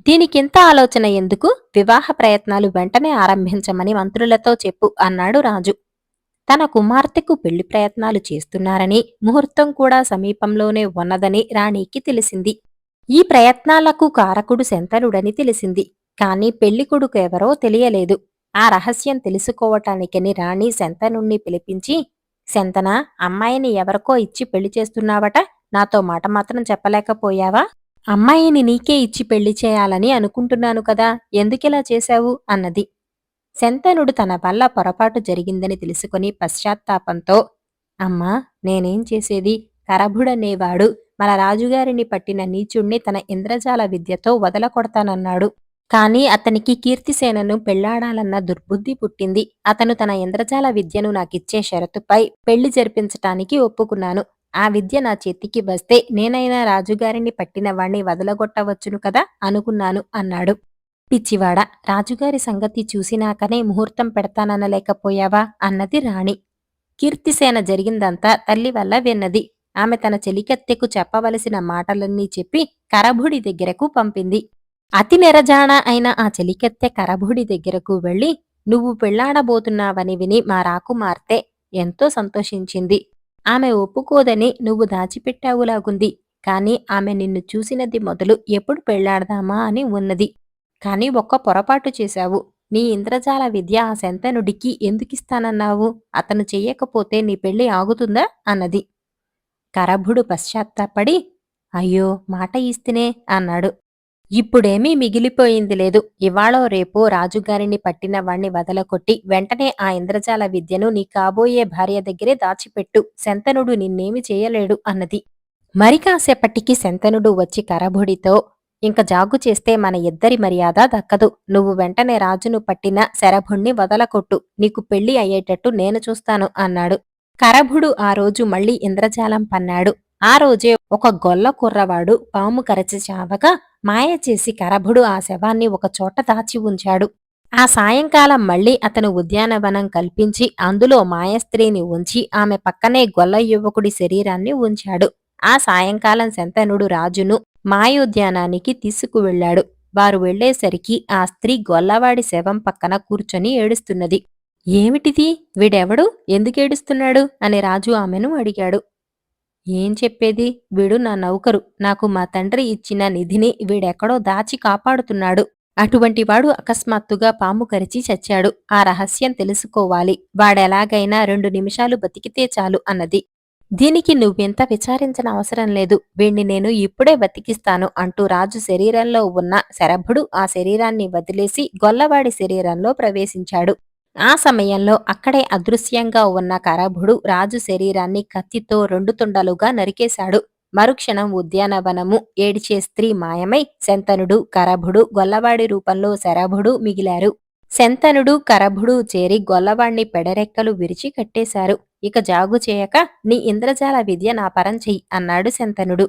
దీనికింత ఆలోచన ఎందుకు? వివాహ ప్రయత్నాలు వెంటనే ఆరంభించమని మంత్రులతో చెప్పు అన్నాడు రాజు. తన కుమార్తెకు పెళ్లి ప్రయత్నాలు చేస్తున్నారని, ముహూర్తం కూడా సమీపంలోనే ఉన్నదని రాణికి తెలిసింది. ఈ ప్రయత్నాలకు కారకుడు శంతనుడని తెలిసింది. కాని పెళ్లికొడుకు ఎవరో తెలియలేదు. ఆ రహస్యం తెలుసుకోవటానికని రాణి శంతనుణ్ణి పిలిపించి, శంతనా, అమ్మాయిని ఎవరికో ఇచ్చి పెళ్లి చేస్తున్నావట, నాతో మాట మాత్రం చెప్పలేకపోయావా? అమ్మాయిని నీకే ఇచ్చి పెళ్లి చేయాలని అనుకుంటున్నాను కదా, ఎందుకిలా చేశావు అన్నది. శంతనుడు తన వల్ల పొరపాటు జరిగిందని తెలుసుకుని పశ్చాత్తాపంతో, అమ్మా, నేనేం చేసేది? కరభుడనేవాడు మన రాజుగారిని పట్టిన నీచుణ్ణి తన ఇంద్రజాల విద్యతో వదలకొడతానన్నాడు. కాని అతనికి కీర్తిసేనను పెళ్లాడాలన్న దుర్బుద్ధి పుట్టింది. అతను తన ఇంద్రజాల విద్యను నాకిచ్చే షరతుపై పెళ్లి జరిపించటానికి ఒప్పుకున్నాను. ఆ విద్య నా చేతికి వస్తే నేనైనా రాజుగారిని పట్టిన వాణ్ణి వదలగొట్టవచ్చును కదా అనుకున్నాను అన్నాడు. పిచ్చివాడా, రాజుగారి సంగతి చూసినాకనే ముహూర్తం పెడతాననలేకపోయావా అన్నది రాణి. కీర్తిసేన జరిగిందంతా తల్లి వల్ల విన్నది. ఆమె తన చెలికత్తెకు చెప్పవలసిన మాటలన్నీ చెప్పి కరభుడి దగ్గరకు పంపింది. అతి నిరజాణ అయిన ఆ చెలికత్తె కరభుడి దగ్గరకు వెళ్లి, నువ్వు పెళ్లాడబోతున్నావని విని మా రాకుమార్తె ఎంతో సంతోషించింది. ఆమె ఒప్పుకోదని నువ్వు దాచిపెట్టావులాగుంది. కాని ఆమె నిన్ను చూసినది మొదలు ఎప్పుడు పెళ్లాడదామా అని ఉన్నది. కాని ఒక్క పొరపాటు చేశావు. నీ ఇంద్రజాల విద్య ఆ శంతనుడికి ఎందుకిస్తానన్నావు? అతను చెయ్యకపోతే నీ పెళ్లి ఆగుతుందా అన్నది. కరభుడు పశ్చాత్తాపడి, అయ్యో, మాట ఇస్తేనే అన్నాడు. ఇప్పుడేమీ మిగిలిపోయింది లేదు. ఇవాళో రేపో రాజుగారిని పట్టిన వాణ్ణి వదలకొట్టి వెంటనే ఆ ఇంద్రజాల విద్యను నీ కాబోయే భార్య దగ్గరే దాచిపెట్టు. శంతనుడు నిన్నేమి చేయలేడు అన్నది. మరి కాసేపటికి శంతనుడు వచ్చి కరభుడితో, ఇంక జాగు చేస్తే మన ఇద్దరి మర్యాద దక్కదు. నువ్వు వెంటనే రాజును పట్టిన శరభుణ్ణి వదలకొట్టు. నీకు పెళ్లి అయ్యేటట్టు నేను చూస్తాను అన్నాడు. కరభుడు ఆ రోజు మళ్లీ ఇంద్రజాలం పన్నాడు. ఆ రోజే ఒక గొల్ల కుర్రవాడు పాము కరచి చావగా మాయ చేసి కరభుడు ఆ శవాన్ని ఒక చోట దాచి ఉంచాడు. ఆ సాయంకాలం మళ్లీ అతను ఉద్యానవనం కల్పించి అందులో మాయస్త్రీని ఉంచి ఆమె పక్కనే గొల్ల యువకుడి శరీరాన్ని ఉంచాడు. ఆ సాయంకాలం శంతనుడు రాజును మాయోద్యానానికి తీసుకువెళ్లాడు. వారు వెళ్లేసరికి ఆ స్త్రీ గొల్లవాడి శవం పక్కన కూర్చొని ఏడుస్తున్నది. ఏమిటిది? వీడెవడు? ఎందుకేడుస్తున్నాడు అని రాజు ఆమెను అడిగాడు. ఏం చెప్పేది? వీడు నా నౌకరు. నాకు మా తండ్రి ఇచ్చిన నిధిని వీడెక్కడో దాచి కాపాడుతున్నాడు. అటువంటివాడు అకస్మాత్తుగా పాము కరిచి చచ్చాడు. ఆ రహస్యం తెలుసుకోవాలి. వాడెలాగైనా 2 నిమిషాలు బతికితే చాలు అన్నది. దీనికి నువ్వెంత విచారించిన అవసరం లేదు. వీణ్ణి నేను ఇప్పుడే బతికిస్తాను అంటూ రాజు శరీరంలో ఉన్న శరభుడు ఆ శరీరాన్ని వదిలేసి గొల్లవాడి శరీరంలో ప్రవేశించాడు. ఆ సమయంలో అక్కడే అదృశ్యంగా ఉన్న కరభుడు రాజు శరీరాన్ని కత్తితో 2 తుండలుగా నరికేశాడు. మరుక్షణం ఉద్యానవనము, ఏడిచే స్త్రీ మాయమై శంతనుడు, కరభుడు, గొల్లవాడి రూపంలో శరభుడు మిగిలారు. శంతనుడు, కరభుడు చేరి గొల్లవాణ్ణి పెడరెక్కలు విరిచి కట్టేశారు. ఇక జాగు చేయక నీ ఇంద్రజాల విద్య నా పరం చెయ్యి అన్నాడు శంతనుడు.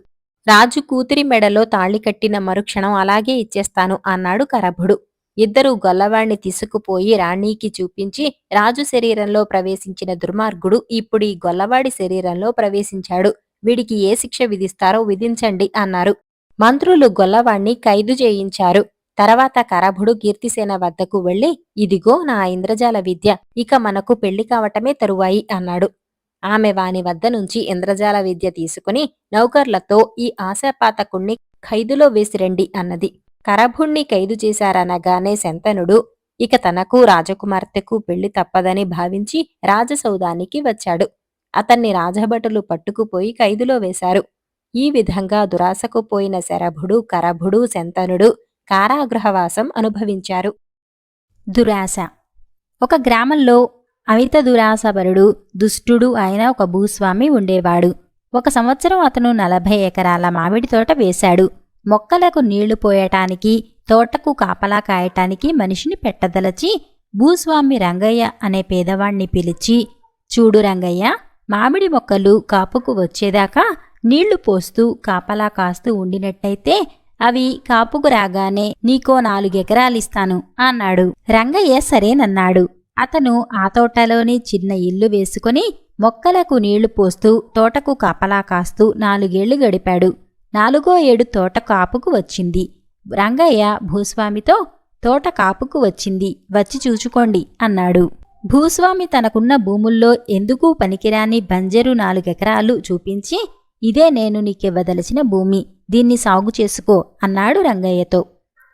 రాజు కూతురి మెడలో తాళి కట్టిన మరుక్షణం అలాగే ఇచ్చేస్తాను అన్నాడు కరభుడు. ఇద్దరూ గొల్లవాణ్ణి తీసుకుపోయి రాణీకి చూపించి, రాజు శరీరంలో ప్రవేశించిన దుర్మార్గుడు ఇప్పుడు ఈ గొల్లవాడి శరీరంలో ప్రవేశించాడు. వీడికి ఏ శిక్ష విధిస్తారో విధించండి అన్నారు. మంత్రులు గొల్లవాణ్ణి ఖైదు చేయించారు. తర్వాత కరభుడు కీర్తిసేన వద్దకు వెళ్లి, ఇదిగో నా ఇంద్రజాల విద్య, ఇక మనకు పెళ్లి కావటమే తరువాయి అన్నాడు. ఆమె వాని వద్ద నుంచి ఇంద్రజాల విద్య తీసుకుని నౌకర్లతో ఈ ఆశాపాతకుణ్ణి ఖైదులో వేసిరండి అన్నది. కరభుణ్ణి ఖైదు చేశారనగానే శంతనుడు ఇక తనకు రాజకుమార్తెకు పెళ్లి తప్పదని భావించి రాజసౌధానికి వచ్చాడు. అతన్ని రాజభటులు పట్టుకుపోయి ఖైదులో వేశారు. ఈ విధంగా దురాశకు పోయిన శరభుడు, కరభుడు, శంతనుడు కారాగృహవాసం అనుభవించారు. దురాశ. ఒక గ్రామంలో అమిత దురాశపరుడు, దుష్టుడు అయిన ఒక భూస్వామి ఉండేవాడు. ఒక సంవత్సరం అతను 40 ఎకరాల మామిడి తోట వేశాడు. మొక్కలకు నీళ్లు పోయటానికి, తోటకు కాపలా కాయటానికి మనిషిని పెట్టదలచి భూస్వామి రంగయ్య అనే పేదవాణ్ణి పిలిచి, చూడు రంగయ్య, మామిడి మొక్కలు కాపుకు వచ్చేదాకా నీళ్లు పోస్తూ కాపలా కాస్తూ ఉండినట్టయితే అవి కాపుకు రాగానే నీకో 4 ఎకరాలిస్తాను అన్నాడు. రంగయ్య సరేనన్నాడు. అతను ఆ తోటలోని చిన్న ఇల్లు వేసుకుని మొక్కలకు నీళ్లు పోస్తూ తోటకు కాపలా కాస్తూ 4 ఏళ్లు గడిపాడు. 4వ ఏడు తోట కాపుకు వచ్చింది. రంగయ్య భూస్వామితో, తోట కాపుకు వచ్చింది, వచ్చి చూచుకోండి అన్నాడు. భూస్వామి తనకున్న భూముల్లో ఎందుకూ పనికిరాని బంజరు 4 ఎకరాలు చూపించి, ఇదే నేను నీకివ్వదలచిన భూమి, దీన్ని సాగు చేసుకో అన్నాడు రంగయ్యతో.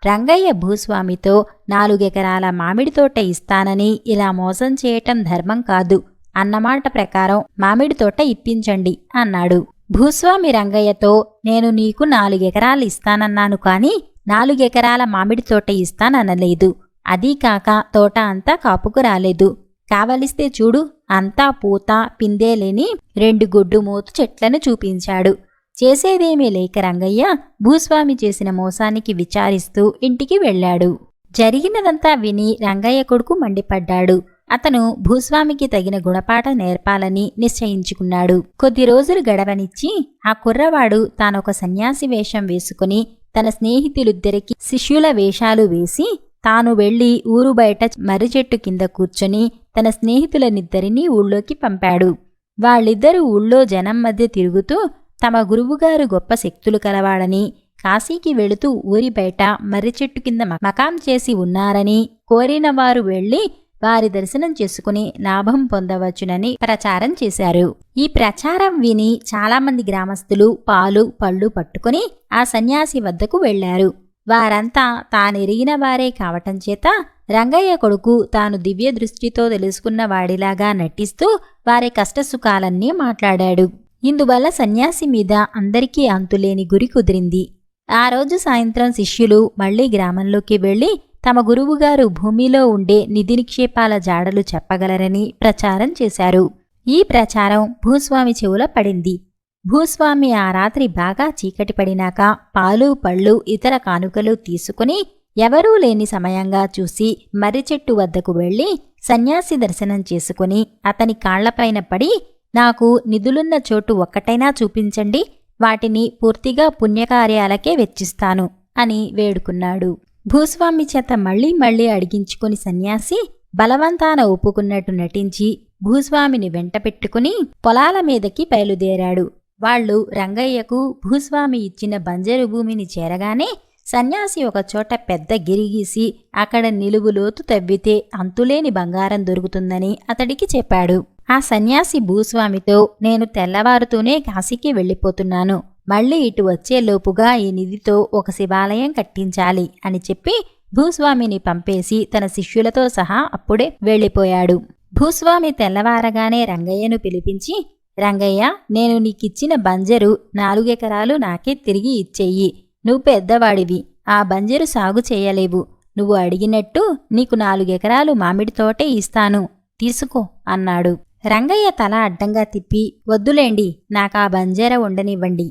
రంగయ్య భూస్వామితో 4 ఎకరాల మామిడి తోట ఇస్తానని ఇలా మోసం చేయటం ధర్మం కాదు, అన్నమాట ప్రకారం మామిడి తోట ఇప్పించండి అన్నాడు. భూస్వామి రంగయ్యతో, నేను నీకు 4 ఎకరాలు ఇస్తానన్నాను కాని 4 ఎకరాల మామిడి తోట ఇస్తాననలేదు. అదీకాక తోట అంతా కాపుకు రాలేదు. కావలిస్తే చూడు, అంతా పూత పిందేలేని 2 గొడ్డుమోతు చెట్లను చూపించాడు. చేసేదేమీ లేక రంగయ్య భూస్వామి చేసిన మోసానికి విచారిస్తూ ఇంటికి వెళ్ళాడు. జరిగినదంతా విని రంగయ్య కొడుకు మండిపడ్డాడు. అతను భూస్వామికి తగిన గుణపాఠం నేర్పాలని నిశ్చయించుకున్నాడు. కొద్ది రోజులు గడవనిచ్చి ఆ కుర్రవాడు తానొక సన్యాసి వేషం వేసుకుని తన స్నేహితులిద్దరికి శిష్యుల వేషాలు వేసి తాను వెళ్లి ఊరు బయట మర్రి చెట్టు కింద కూర్చొని తన స్నేహితులనిద్దరినీ ఊళ్ళోకి పంపాడు. వాళ్ళిద్దరూ ఊళ్ళో జనం మధ్య తిరుగుతూ తమ గురువుగారు గొప్ప శక్తులు కలవాడని, కాశీకి వెళుతూ ఊరి బయట మర్రి చెట్టు కింద మకాం చేసి ఉన్నారని, కోరిన వారు వెళ్లి వారి దర్శనం చేసుకుని లాభం పొందవచ్చునని ప్రచారం చేశారు. ఈ ప్రచారం విని చాలామంది గ్రామస్తులు పాలు పళ్ళు పట్టుకుని ఆ సన్యాసి వద్దకు వెళ్లారు. వారంతా తానెరిగిన వారే కావటం చేత రంగయ్య కొడుకు తాను దివ్య దృష్టితో తెలుసుకున్న వాడిలాగా నటిస్తూ వారి కష్టసుఖాలన్నీ మాట్లాడాడు. ఇందువల్ల సన్యాసి మీద అందరికీ అంతులేని గురి కుదిరింది. ఆ రోజు సాయంత్రం శిష్యులు మళ్లీ గ్రామంలోకి వెళ్లి తమ గురువుగారు భూమిలో ఉండే నిధి నిక్షేపాల జాడలు చెప్పగలరని ప్రచారం చేశారు. ఈ ప్రచారం భూస్వామి చెవుల పడింది. భూస్వామి ఆ రాత్రి బాగా చీకటి పడినాక పాలు పళ్ళు ఇతర కానుకలు తీసుకుని ఎవరూ లేని సమయంగా చూసి మర్రి చెట్టు వద్దకు వెళ్లి సన్యాసి దర్శనం చేసుకుని అతని కాళ్లపైన పడి, నాకు నిధులున్న చోటు ఒక్కటైనా చూపించండి, వాటిని పూర్తిగా పుణ్యకార్యాలకే వెచ్చిస్తాను అని వేడుకున్నాడు. భూస్వామి చేత మళ్లీ మళ్లీ అడిగించుకుని సన్యాసి బలవంతాన ఒప్పుకున్నట్టు నటించి భూస్వామిని వెంటపెట్టుకుని పొలాల మీదకి బయలుదేరాడు. వాళ్లు రంగయ్యకు భూస్వామి ఇచ్చిన బంజరు భూమిని చేరగానే సన్యాసి ఒకచోట పెద్ద గిరిగీసి అక్కడ నిలువులోతు తవ్వితే అంతులేని బంగారం దొరుకుతుందని అతడికి చెప్పాడు. ఆ సన్యాసి భూస్వామితో, నేను తెల్లవారుతూనే కాశీకి వెళ్ళిపోతున్నాను, మళ్లీ ఇటు వచ్చేలోపుగా ఈ నిధితో ఒక శివాలయం కట్టించాలి అని చెప్పి భూస్వామిని పంపేసి తన శిష్యులతో సహా అప్పుడే వెళ్ళిపోయాడు. భూస్వామి తెల్లవారగానే రంగయ్యను పిలిపించి, రంగయ్య, నేను నీకిచ్చిన బంజరు 4 ఎకరాలు నాకే తిరిగి ఇచ్చెయ్యి. నువ్వు పెద్దవాడివి, ఆ బంజరు సాగు చేయలేవు. నువ్వు అడిగినట్టు నీకు 4 ఎకరాలు మామిడి తోటే ఇస్తాను, తీసుకో అన్నాడు. రంగయ్య తల అడ్డంగా తిప్పి, వద్దులేండి, నాకా బంజర ఉండనివ్వండి.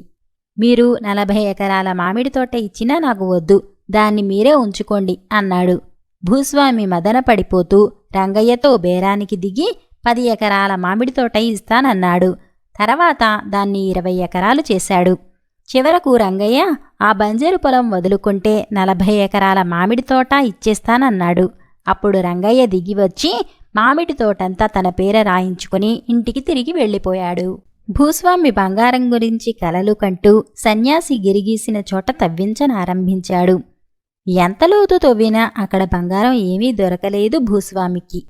మీరు 40 ఎకరాల మామిడి తోట ఇచ్చినా నాకు వద్దు, దాన్ని మీరే ఉంచుకోండి అన్నాడు. భూస్వామి మదన పడిపోతూ రంగయ్యతో బేరానికి దిగి 10 ఎకరాల మామిడి తోట ఇస్తానన్నాడు. తర్వాత దాన్ని 20 ఎకరాలు చేశాడు. చివరకు రంగయ్య ఆ బంజరు పొలం వదులుకుంటే 40 ఎకరాల మామిడి తోట ఇచ్చేస్తానన్నాడు. అప్పుడు రంగయ్య దిగివచ్చి మామిడి తోటంతా తన పేర రాయించుకుని ఇంటికి తిరిగి వెళ్ళిపోయాడు. భూస్వామి బంగారం గురించి కలలు కంటూ సన్యాసి గిరిగీసిన చోట తవ్వించనారంభించాడు. ఎంత లోతు తవ్వినా అక్కడ బంగారం ఏమీ దొరకలేదు భూస్వామికి.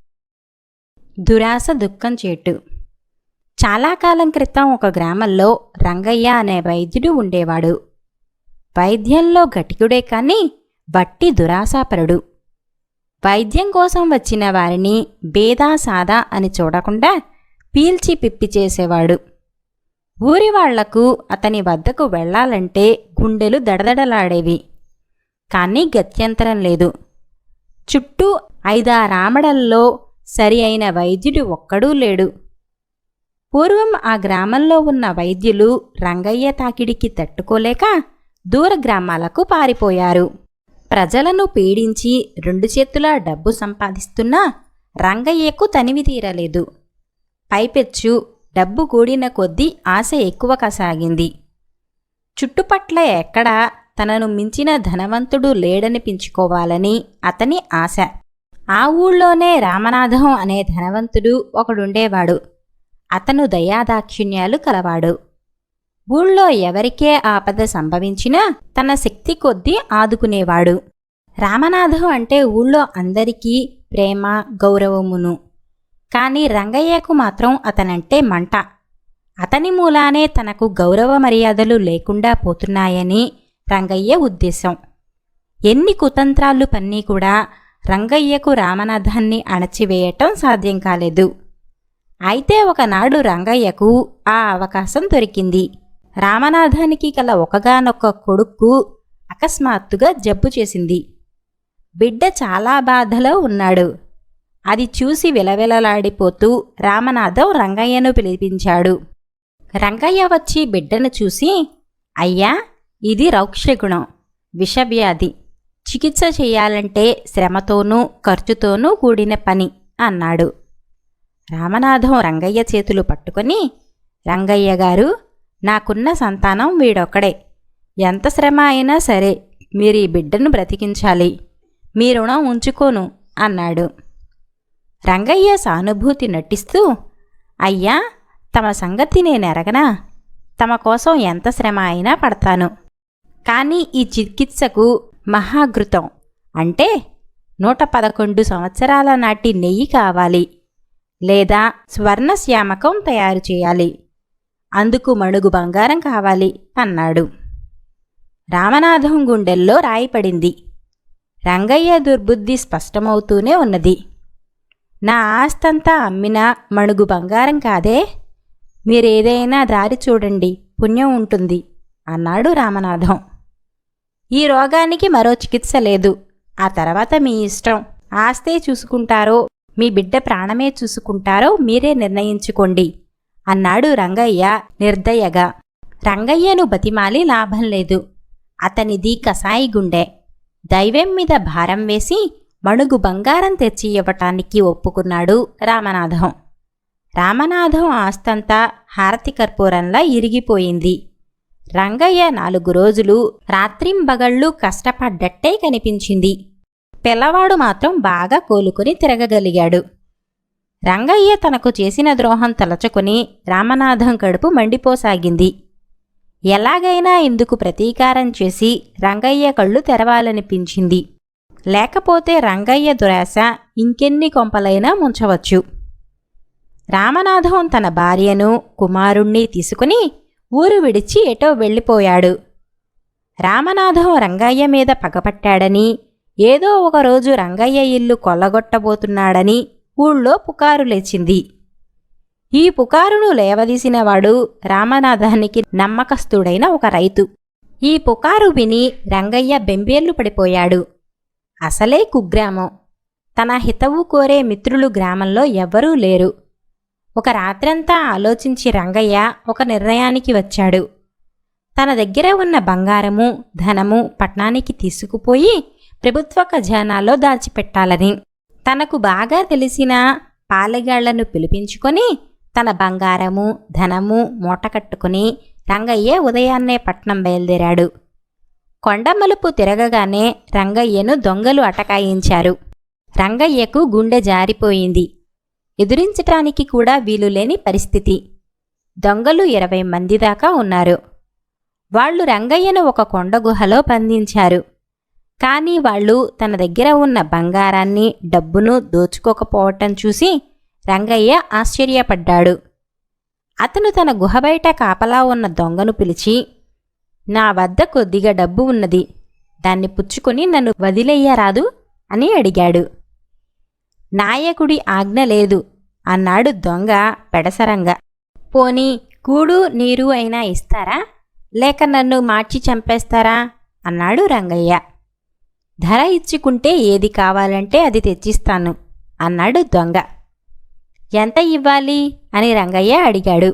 దురాశ దుఃఖం చేటు. చాలా కాలం క్రితం ఒక గ్రామంలో రంగయ్య అనే వైద్యుడు ఉండేవాడు. వైద్యంలో గటికుడే కాని వట్టి దురాశాపరుడు. వైద్యం కోసం వచ్చిన వారిని బేదా సాదా అని చూడకుండా పీల్చి పిప్పి చేసేవాడు. ఊరి వాళ్లకు అతని వద్దకు వెళ్లాలంటే గుండెలు దడదడలాడేవి. కానీ గత్యంతరం లేదు. చుట్టూ 5-6 ఆమడల్లో సరి అయిన వైద్యుడు ఒక్కడూ లేడు. పూర్వం ఆ గ్రామంలో ఉన్న వైద్యులు రంగయ్య తాకిడికి తట్టుకోలేక దూర గ్రామాలకు పారిపోయారు. ప్రజలను పీడించి 2 చేతులా డబ్బు సంపాదిస్తున్నా రంగయ్యకు తనివి తీరలేదు. పైపెచ్చు డబ్బు కూడిన కొద్దీ ఆశ ఎక్కువ కసాగింది. చుట్టుపట్ల ఎక్కడా తనను మించిన ధనవంతుడు లేడనిపించుకోవాలని అతని ఆశ. ఆ ఊళ్ళోనే రామనాథం అనే ధనవంతుడు ఒకడుండేవాడు. అతను దయాదాక్షిణ్యాలు కలవాడు. ఊళ్ళో ఎవరికే ఆపద సంభవించినా తన శక్తి కొద్దీ ఆదుకునేవాడు. రామనాథం అంటే ఊళ్ళో అందరికీ ప్రేమ గౌరవమును. కాని రంగయ్యకు మాత్రం అతనంటే మంట. అతని మూలానే తనకు గౌరవ మర్యాదలు లేకుండా పోతున్నాయని రంగయ్య ఉద్దేశం. ఎన్ని కుతంత్రాలు పన్నీ కూడా రంగయ్యకు రామనాథాన్ని అణచివేయటం సాధ్యం కాలేదు. అయితే ఒకనాడు రంగయ్యకు ఆ అవకాశం దొరికింది. రామనాథానికి కల ఒకగానొక్క కొడుకు అకస్మాత్తుగా జబ్బు చేసింది. బిడ్డ చాలా బాధలో ఉన్నాడు. అది చూసి విలవిలలాడిపోతూ రామనాథం రంగయ్యను పిలిపించాడు. రంగయ్య వచ్చి బిడ్డను చూసి, అయ్యా, ఇది రౌక్షగుణం, విషవ్యాధి. చికిత్స చెయ్యాలంటే శ్రమతోనూ ఖర్చుతోనూ కూడిన పని అన్నాడు. రామనాథం రంగయ్య చేతులు పట్టుకొని, రంగయ్య గారు, నాకున్న సంతానం వీడొక్కడే. ఎంత శ్రమ అయినా సరే మీరీ బిడ్డను బ్రతికించాలి. మీ రుణం ఉంచుకోను అన్నాడు. రంగయ్య సానుభూతి నటిస్తూ, అయ్యా, తమ సంగతి నేనెరగనా? తమ కోసం ఎంత శ్రమ అయినా పడతాను. కానీ ఈ చికిత్సకు మహాఘృతం అంటే 111 సంవత్సరాల నాటి నెయ్యి కావాలి, లేదా స్వర్ణశ్యామకం తయారు చేయాలి. అందుకు మణుగు బంగారం కావాలి అన్నాడు. రామనాథం గుండెల్లో రాయిపడింది. రంగయ్య దుర్బుద్ధి స్పష్టమవుతూనే ఉన్నది. నా ఆస్తంతా అమ్మినా మణుగు బంగారం కాదే. మీరేదైనా దారి చూడండి, పుణ్యం ఉంటుంది అన్నాడు రామనాథం. ఈ రోగానికి మరో చికిత్స లేదు. ఆ తర్వాత మీ ఇష్టం. ఆస్తే చూసుకుంటారో మీ బిడ్డ ప్రాణమే చూసుకుంటారో మీరే నిర్ణయించుకోండి అన్నాడు రంగయ్య నిర్దయగా. రంగయ్యను బతిమాలి లాభం లేదు. అతనిది కసాయి గుండె. దైవం మీద భారం వేసి మణుగు బంగారం తెచ్చి ఇవ్వటానికి ఒప్పుకున్నాడు రామనాథం. రామనాథం ఆస్తంతా హారతి కర్పూరంలా ఇరిగిపోయింది. రంగయ్య 4 రోజులు రాత్రింబగళ్ళు కష్టపడ్డట్టే కనిపించింది. పిల్లవాడు మాత్రం బాగా కోలుకుని తిరగగలిగాడు. రంగయ్య తనకు చేసిన ద్రోహం తలచుకుని రామనాథం కడుపు మండిపోసాగింది. ఎలాగైనా ఇందుకు ప్రతీకారం చేసి రంగయ్య కళ్ళు తెరవాలనిపించింది. లేకపోతే రంగయ్య దురాశ ఇంకెన్ని కొంపలైనా ముంచవచ్చు. రామనాథం తన భార్యను, కుమారుణ్ణి తీసుకుని ఊరు విడిచి ఎటో వెళ్ళిపోయాడు. రామనాథం రంగయ్య మీద పగపట్టాడని, ఏదో ఒకరోజు రంగయ్య ఇల్లు కొల్లగొట్టబోతున్నాడని ఊళ్ళో పుకారు లేచింది. ఈ పుకారును లేవదీసినవాడు రామనాథానికి నమ్మకస్తుడైన ఒక రైతు. ఈ పుకారు విని రంగయ్య బెంబేర్లు పడిపోయాడు. అసలే కుగ్రామం. తన హితవు కోరే మిత్రులు గ్రామంలో ఎవ్వరూ లేరు. ఒక రాత్రంతా ఆలోచించి రంగయ్య ఒక నిర్ణయానికి వచ్చాడు. తన దగ్గర ఉన్న బంగారము, ధనము పట్నానికి తీసుకుపోయి ప్రభుత్వ ఖజానాలో దాచిపెట్టాలని. తనకు బాగా తెలిసిన పాలెగాళ్లను పిలిపించుకొని తన బంగారము, ధనము మూటకట్టుకుని రంగయ్య ఉదయాన్నే పట్నం బయలుదేరాడు. కొండమలుపు తిరగగానే రంగయ్యను దొంగలు అటకాయించారు. రంగయ్యకు గుండె జారిపోయింది. ఎదురించటానికి కూడా వీలులేని పరిస్థితి. దొంగలు 20 మంది దాకా ఉన్నారు. వాళ్లు రంగయ్యను ఒక కొండగుహలో బంధించారు. కానీ వాళ్లు తన దగ్గర ఉన్న బంగారాన్ని, డబ్బును దోచుకోకపోవటం చూసి రంగయ్య ఆశ్చర్యపడ్డాడు. అతను తన గుహ బయట కాపలా ఉన్న దొంగను పిలిచి, నా వద్ద కొద్దిగా డబ్బు ఉన్నది, దాన్ని పుచ్చుకొని నన్ను వదిలేయ్యరాదు అని అడిగాడు. నాయకుడి ఆజ్ఞ లేదు అన్నాడు దొంగ పెడసరంగా. పోనీ కూడు నీరు అయినా ఇస్తారా, లేక నన్ను మార్చి చంపేస్తారా అన్నాడు రంగయ్య. ధర ఇచ్చుకుంటే ఏది కావాలంటే అది తెచ్చిస్తాను అన్నాడు దొంగ. ఎంత ఇవ్వాలి అని రంగయ్య అడిగాడు.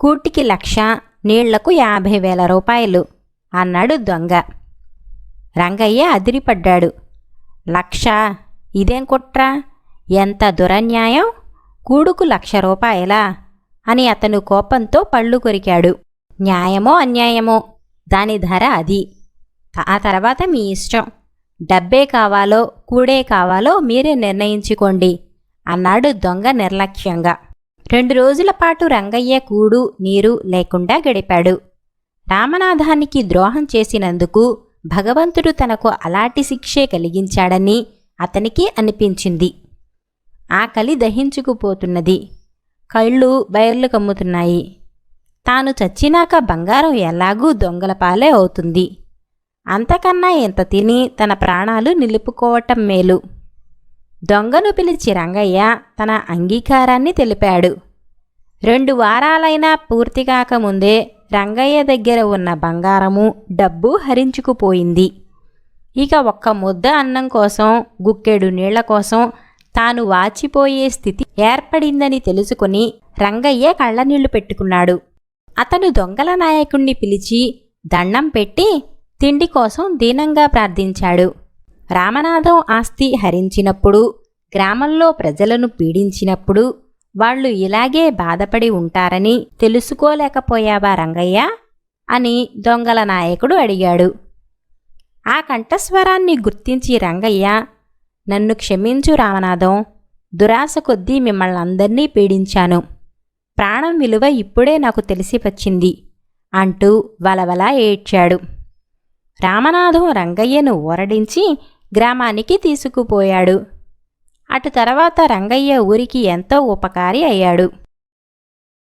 కూటికి 1,00,000, నీళ్లకు 50,000 రూపాయలు అన్నాడు దొంగ. రంగయ్య అదిరిపడ్డాడు. 1,00,000? ఇదేం కుట్రా? ఎంత దురన్యాయం! కూడుకు 1,00,000 రూపాయలా అని అతను కోపంతో పళ్ళు కొరికాడు. న్యాయమో అన్యాయమో, దాని ధర అది. ఆ తర్వాత మీ ఇష్టం. డబ్బే కావాలో కూడే కావాలో మీరే నిర్ణయించుకోండి అన్నాడు దొంగ నిర్లక్ష్యంగా. 2 రోజుల పాటు రంగయ్య కూడు నీరు లేకుండా గడిపాడు. రామనాథానికి ద్రోహం చేసినందుకు భగవంతుడు తనకు అలాంటి శిక్షే కలిగించాడని అతనికి అనిపించింది. ఆకలి దహించుకుపోతున్నది. కళ్ళు బైర్లు కమ్ముతున్నాయి. తాను చచ్చినాక బంగారం ఎలాగూ దొంగల పాలే అవుతుంది. అంతకన్నా ఎంత తిని తన ప్రాణాలు నిలుపుకోవటం మేలు. దొంగను పిలిచి రంగయ్య తన అంగీకారాన్ని తెలిపాడు. 2 వారాలైనా పూర్తికాకముందే రంగయ్య దగ్గర ఉన్న బంగారము, డబ్బు హరించుకుపోయింది. ఇక ఒక్క ముద్ద అన్నం కోసం, గుక్కెడు నీళ్ల కోసం తాను వాచిపోయే స్థితి ఏర్పడిందని తెలుసుకుని రంగయ్య కళ్ళనీళ్లు పెట్టుకున్నాడు. అతను దొంగల నాయకుణ్ణి పిలిచి దండం పెట్టి తిండి కోసం దీనంగా ప్రార్థించాడు. రామనాథం ఆస్తి హరించినప్పుడు, గ్రామంలో ప్రజలను పీడించినప్పుడు వాళ్లు ఇలాగే బాధపడి ఉంటారని తెలుసుకోలేకపోయావా రంగయ్య అని దొంగల నాయకుడు అడిగాడు. ఆ కంఠస్వరాన్ని గుర్తించి రంగయ్య, నన్ను క్షమించు రామనాథం, దురాశ కొద్దీ మిమ్మల్నందర్నీ పీడించాను. ప్రాణం విలువ ఇప్పుడే నాకు తెలిసి వచ్చింది అంటూ వలవలా ఏడ్చాడు. రామనాథం రంగయ్యను ఊరడించి గ్రామానికి తీసుకుపోయాడు. అటు తర్వాత రంగయ్య ఊరికి ఎంతో ఉపకారి అయ్యాడు.